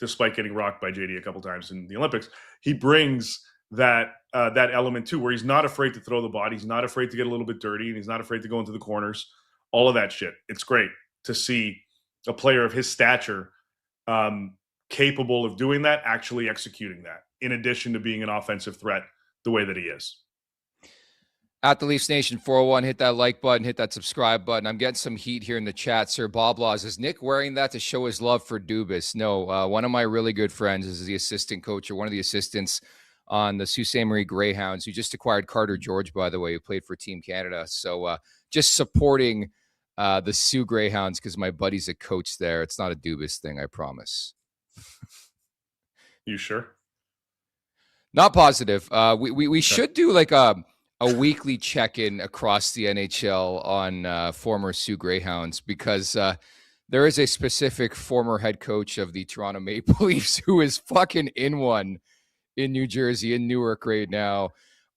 Despite getting rocked by JD a couple times in the Olympics, he brings that element too, where he's not afraid to throw the body, he's not afraid to get a little bit dirty, and he's not afraid to go into the corners. All of that shit. It's great to see a player of his stature capable of doing that, actually executing that, in addition to being an offensive threat the way that he is. At the Leafs Nation 401, hit that like button, hit that subscribe button. I'm getting some heat here in the chat. Sir Bob Laws, is Nick wearing that to show his love for Dubas? No, one of my really good friends is the assistant coach, or one of the assistants on the Sault Ste. Marie Greyhounds, who just acquired Carter George, by the way, who played for Team Canada. So just supporting the Sioux Greyhounds because my buddy's a coach there. It's not a Dubas thing, I promise. You sure? Not positive. We should do like a weekly check-in across the NHL on former Sioux Greyhounds, because there is a specific former head coach of the Toronto Maple Leafs who is fucking in one in New Jersey, in Newark right now.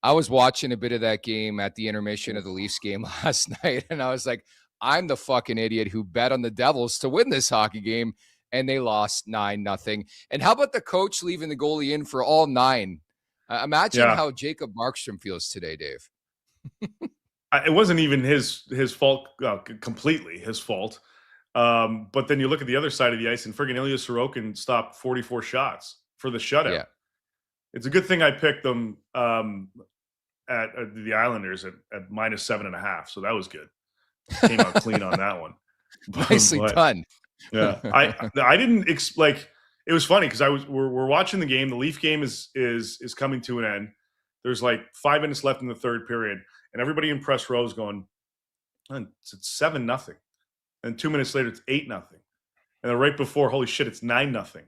I was watching a bit of that game at the intermission of the Leafs game last night, and I was like, I'm the fucking idiot who bet on the Devils to win this hockey game, and they lost 9-0. And how about the coach leaving the goalie in for all 9? Imagine how Jacob Markstrom feels today, Dave. It wasn't even his fault, completely his fault. But then you look at the other side of the ice, and friggin' Ilya Sorokin stopped 44 shots for the shutout. Yeah. It's a good thing I picked them at the Islanders at -7.5, so that was good. Came out clean on that one. Nicely done. Yeah, I didn't it was funny because we're watching the game. The Leaf game is coming to an end. There's like 5 minutes left in the third period, and everybody in press row is going, it's 7-0. And 2 minutes later, it's 8-0. And then right before, holy shit, it's 9-0.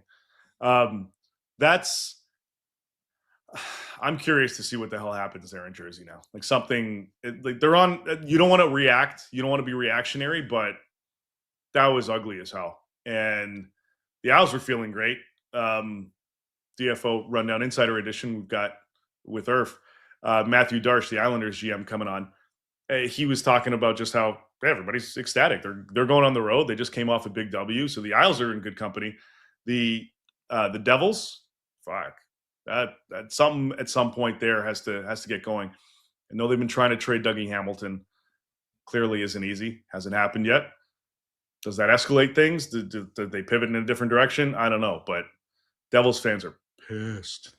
I'm curious to see what the hell happens there in Jersey now. Like they're on. You don't want to react. You don't want to be reactionary, but that was ugly as hell. And the Owls were feeling great. DFO Rundown Insider Edition, we've got with Irf, Matthew Darsh, the Islanders GM, coming on. He was talking about just how everybody's ecstatic. They're going on the road. They just came off a big W, so the Isles are in good company. The Devils, fuck, that something at some point there has to get going. I know they've been trying to trade Dougie Hamilton. Clearly isn't easy. Hasn't happened yet. Does that escalate things? Did they pivot in a different direction? I don't know, but Devils fans are pissed.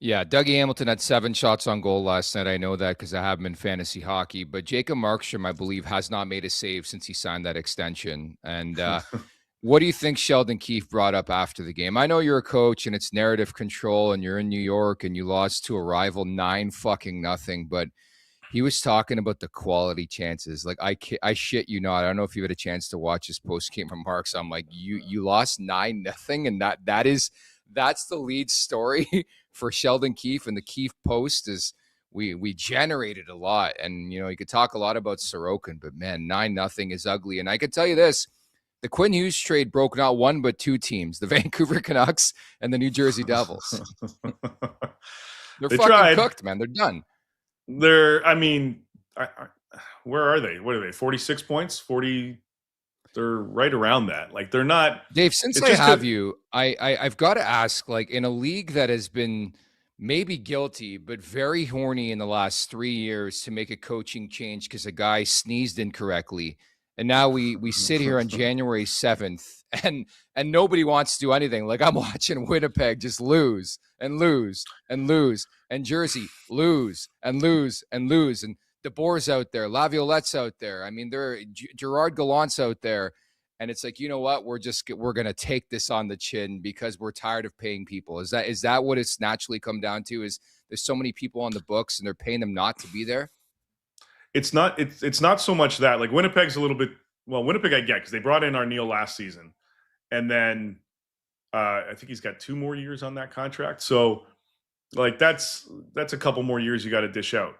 Yeah, Dougie Hamilton had 7 shots on goal last night. I know that because I have him in fantasy hockey. But Jacob Markstrom, I believe, has not made a save since he signed that extension. And what do you think Sheldon Keefe brought up after the game? I know you're a coach and it's narrative control and you're in New York and you lost to a rival 9-0, but he was talking about the quality chances. Like, I shit you not. I don't know if you had a chance to watch his post-game remarks. I'm like, you lost 9-0, and that's the lead story for Sheldon Keefe. And the Keefe Post is we generated a lot. And, you could talk a lot about Sorokin, but man, 9-0 is ugly. And I could tell you this, the Quinn Hughes trade broke not one, but 2 teams, the Vancouver Canucks and the New Jersey Devils. They fucking cooked, man. They're done. Where are they? What are they? 46 points? 40. They're right around that. Like, they're not. Dave, since I have you, I've got to ask, like, in a league that has been maybe guilty, but very horny in the last 3 years to make a coaching change because a guy sneezed incorrectly. And now we sit here on January 7th and nobody wants to do anything. Like, I'm watching Winnipeg just lose and lose and lose, and Jersey lose and lose and lose. And DeBoer's out there, Laviolette's out there. I mean, Gerard Gallant's out there. And it's like, you know what? We're going to take this on the chin because we're tired of paying people. Is that what it's naturally come down to? Is there's so many people on the books and they're paying them not to be there? It's not so much that. Like, Winnipeg's a little bit. Well, Winnipeg I get because they brought in Arneal last season, and then I think he's got 2 more years on that contract. So, like, that's a couple more years you got to dish out.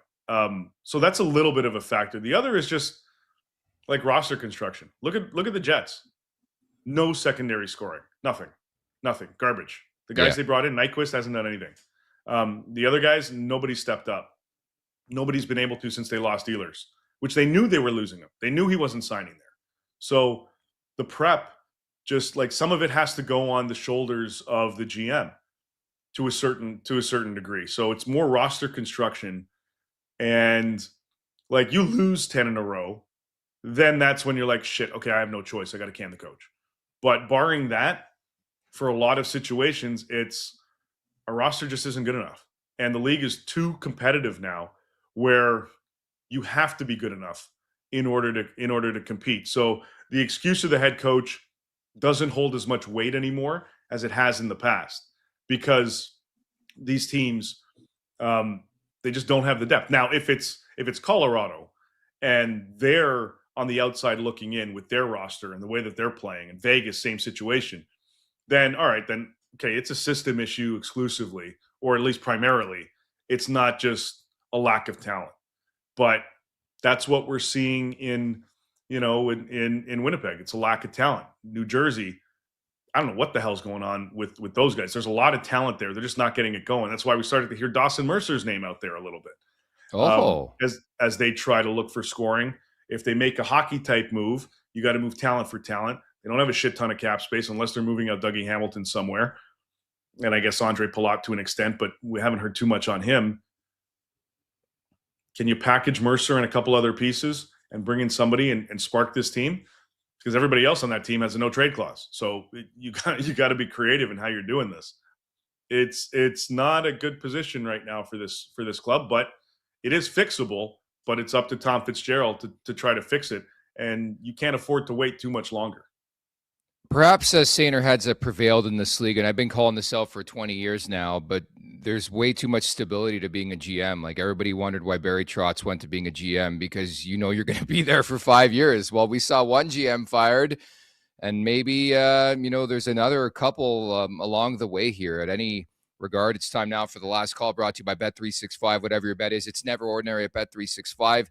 So that's a little bit of a factor. The other is just like roster construction. Look at the Jets. No secondary scoring. Nothing. Garbage. The guys they brought in, Nyquist hasn't done anything. The other guys, nobody stepped up. Nobody's been able to since they lost Ehlers, which they knew they were losing him. They knew he wasn't signing there. So the prep, just like some of it has to go on the shoulders of the GM. to a certain degree. So it's more roster construction, and like you lose 10 in a row, then that's when you're like, shit, okay, I have no choice. I got to can the coach. But barring that, for a lot of situations, it's a roster just isn't good enough. And the league is too competitive now where you have to be good enough in order to compete. So the excuse of the head coach doesn't hold as much weight anymore as it has in the past, because these teams, they just don't have the depth. Now, if it's Colorado and they're on the outside looking in with their roster and the way that they're playing, and Vegas, same situation, then all right, then okay, it's a system issue exclusively, or at least primarily. It's not just a lack of talent. But that's what we're seeing in Winnipeg. It's a lack of talent. New Jersey, I don't know what the hell's going on with those guys. There's a lot of talent there. They're just not getting it going. That's why we started to hear Dawson Mercer's name out there a little bit. As they try to look for scoring. If they make a hockey type move, you got to move talent for talent. They don't have a shit ton of cap space unless they're moving out Dougie Hamilton somewhere. And I guess Andre Palat to an extent, but we haven't heard too much on him. Can you package Mercer and a couple other pieces and bring in somebody and spark this team? Because everybody else on that team has a no trade clause. So you got to be creative in how you're doing this. It's not a good position right now for this club, but it is fixable. But it's up to Tom Fitzgerald to try to fix it, and you can't afford to wait too much longer. Perhaps saner heads have prevailed in this league, and I've been calling this out for 20 years now, but there's way too much stability to being a GM. Like, everybody wondered why Barry Trotz went to being a GM, because you're going to be there for 5 years. Well, we saw one GM fired, and maybe, there's another couple along the way here. At any regard, it's time now for the last call, brought to you by Bet365. Whatever your bet is, it's never ordinary at Bet365.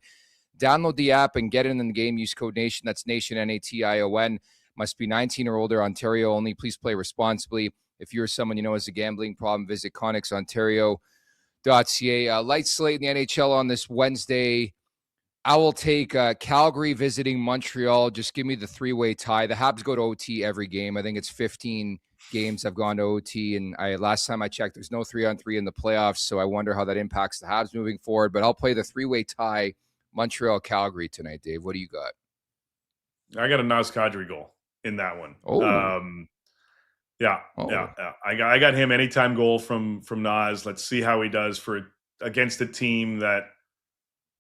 Download the app and get in the game. Use code NATION. That's NATION, NATION. Must be 19 or older, Ontario only. Please play responsibly. If you're someone you know has a gambling problem, visit ConnexOntario.ca. Light slate in the NHL on this Wednesday. I will take Calgary visiting Montreal. Just give me the three-way tie. The Habs go to OT every game. I think it's 15 games have gone to OT, and last time I checked, there's no 3-on-3 in the playoffs, so I wonder how that impacts the Habs moving forward. But I'll play the three-way tie, Montreal-Calgary tonight, Dave. What do you got? I got a Naz Kadri goal in that one. Yeah. I got him anytime goal from Naz. Let's see how he does against a team that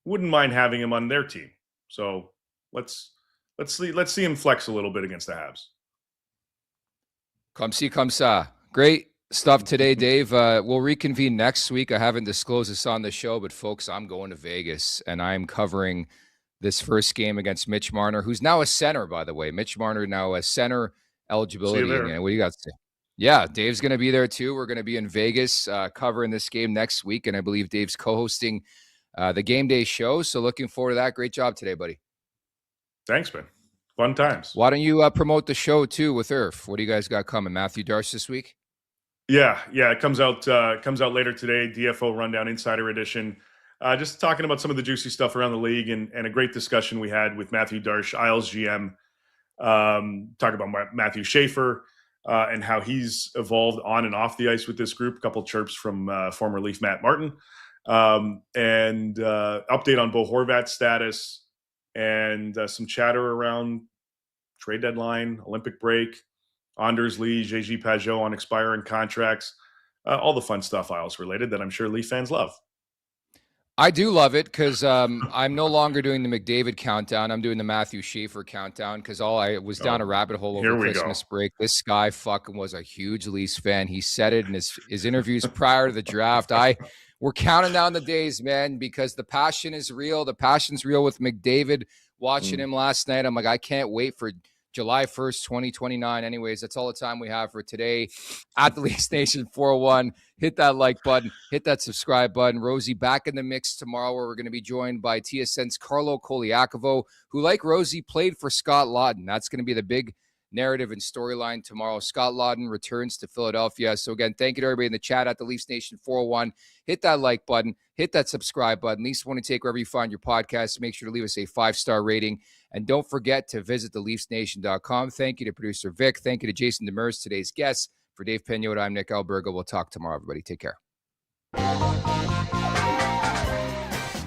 wouldn't mind having him on their team. So let's see him flex a little bit against the Habs. Come see, come sa. Great stuff today, Dave. We'll reconvene next week. I haven't disclosed this on the show, but folks, I'm going to Vegas, and I'm covering this first game against Mitch Marner, who's now a center, by the way. Mitch Marner now a center eligibility. What do you got to say? Yeah, Dave's going to be there too. We're going to be in Vegas covering this game next week, and I believe Dave's co-hosting the game day show. So looking forward to that. Great job today, buddy. Thanks, man. Fun times. Why don't you promote the show too with Irf? What do you guys got coming? Matthew Darce this week? Yeah. It comes out later today. DFO Rundown Insider Edition. Just talking about some of the juicy stuff around the league and a great discussion we had with Matthew Darsh, Isles GM. Talk about Matthew Schaefer and how he's evolved on and off the ice with this group. A couple chirps from former Leaf Matt Martin. And update on Bo Horvat's status and some chatter around trade deadline, Olympic break, Anders Lee, JG Pajot on expiring contracts, all the fun stuff Isles related that I'm sure Leaf fans love. I do love it because I'm no longer doing the McDavid countdown. I'm doing the Matthew Schaefer countdown because I was down a rabbit hole over Christmas break. This guy fucking was a huge Leafs fan. He said it in his interviews prior to the draft. We're counting down the days, man, because the passion is real. The passion's real with McDavid. Watching him last night, I'm like, I can't wait for July 1st, 2029. Anyways, that's all the time we have for today. At the Leafs Nation 401, hit that like button, hit that subscribe button. Rosie back in the mix tomorrow, where we're going to be joined by TSN's Carlo Koliakovo, who, like Rosie, played for Scott Laughton. That's going to be the big narrative and storyline tomorrow. Scott Laughton returns to Philadelphia. So again, thank you to everybody in the chat at the Leafs Nation 401. Hit that like button, hit that subscribe button. Leafs Want to Take wherever you find your podcast. Make sure to leave us a 5-star rating. And don't forget to visit theleafsnation.com. Thank you to producer Vic. Thank you to Jason Demers, today's guest. For Dave Pagnotta, I'm Nick Alberga. We'll talk tomorrow, everybody. Take care.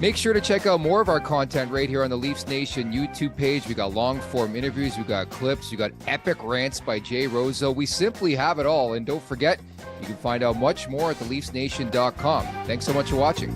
Make sure to check out more of our content right here on the Leafs Nation YouTube page. We got long-form interviews, we got clips, we got epic rants by Jay Rosa. We simply have it all. And don't forget, you can find out much more at theleafsnation.com. Thanks so much for watching.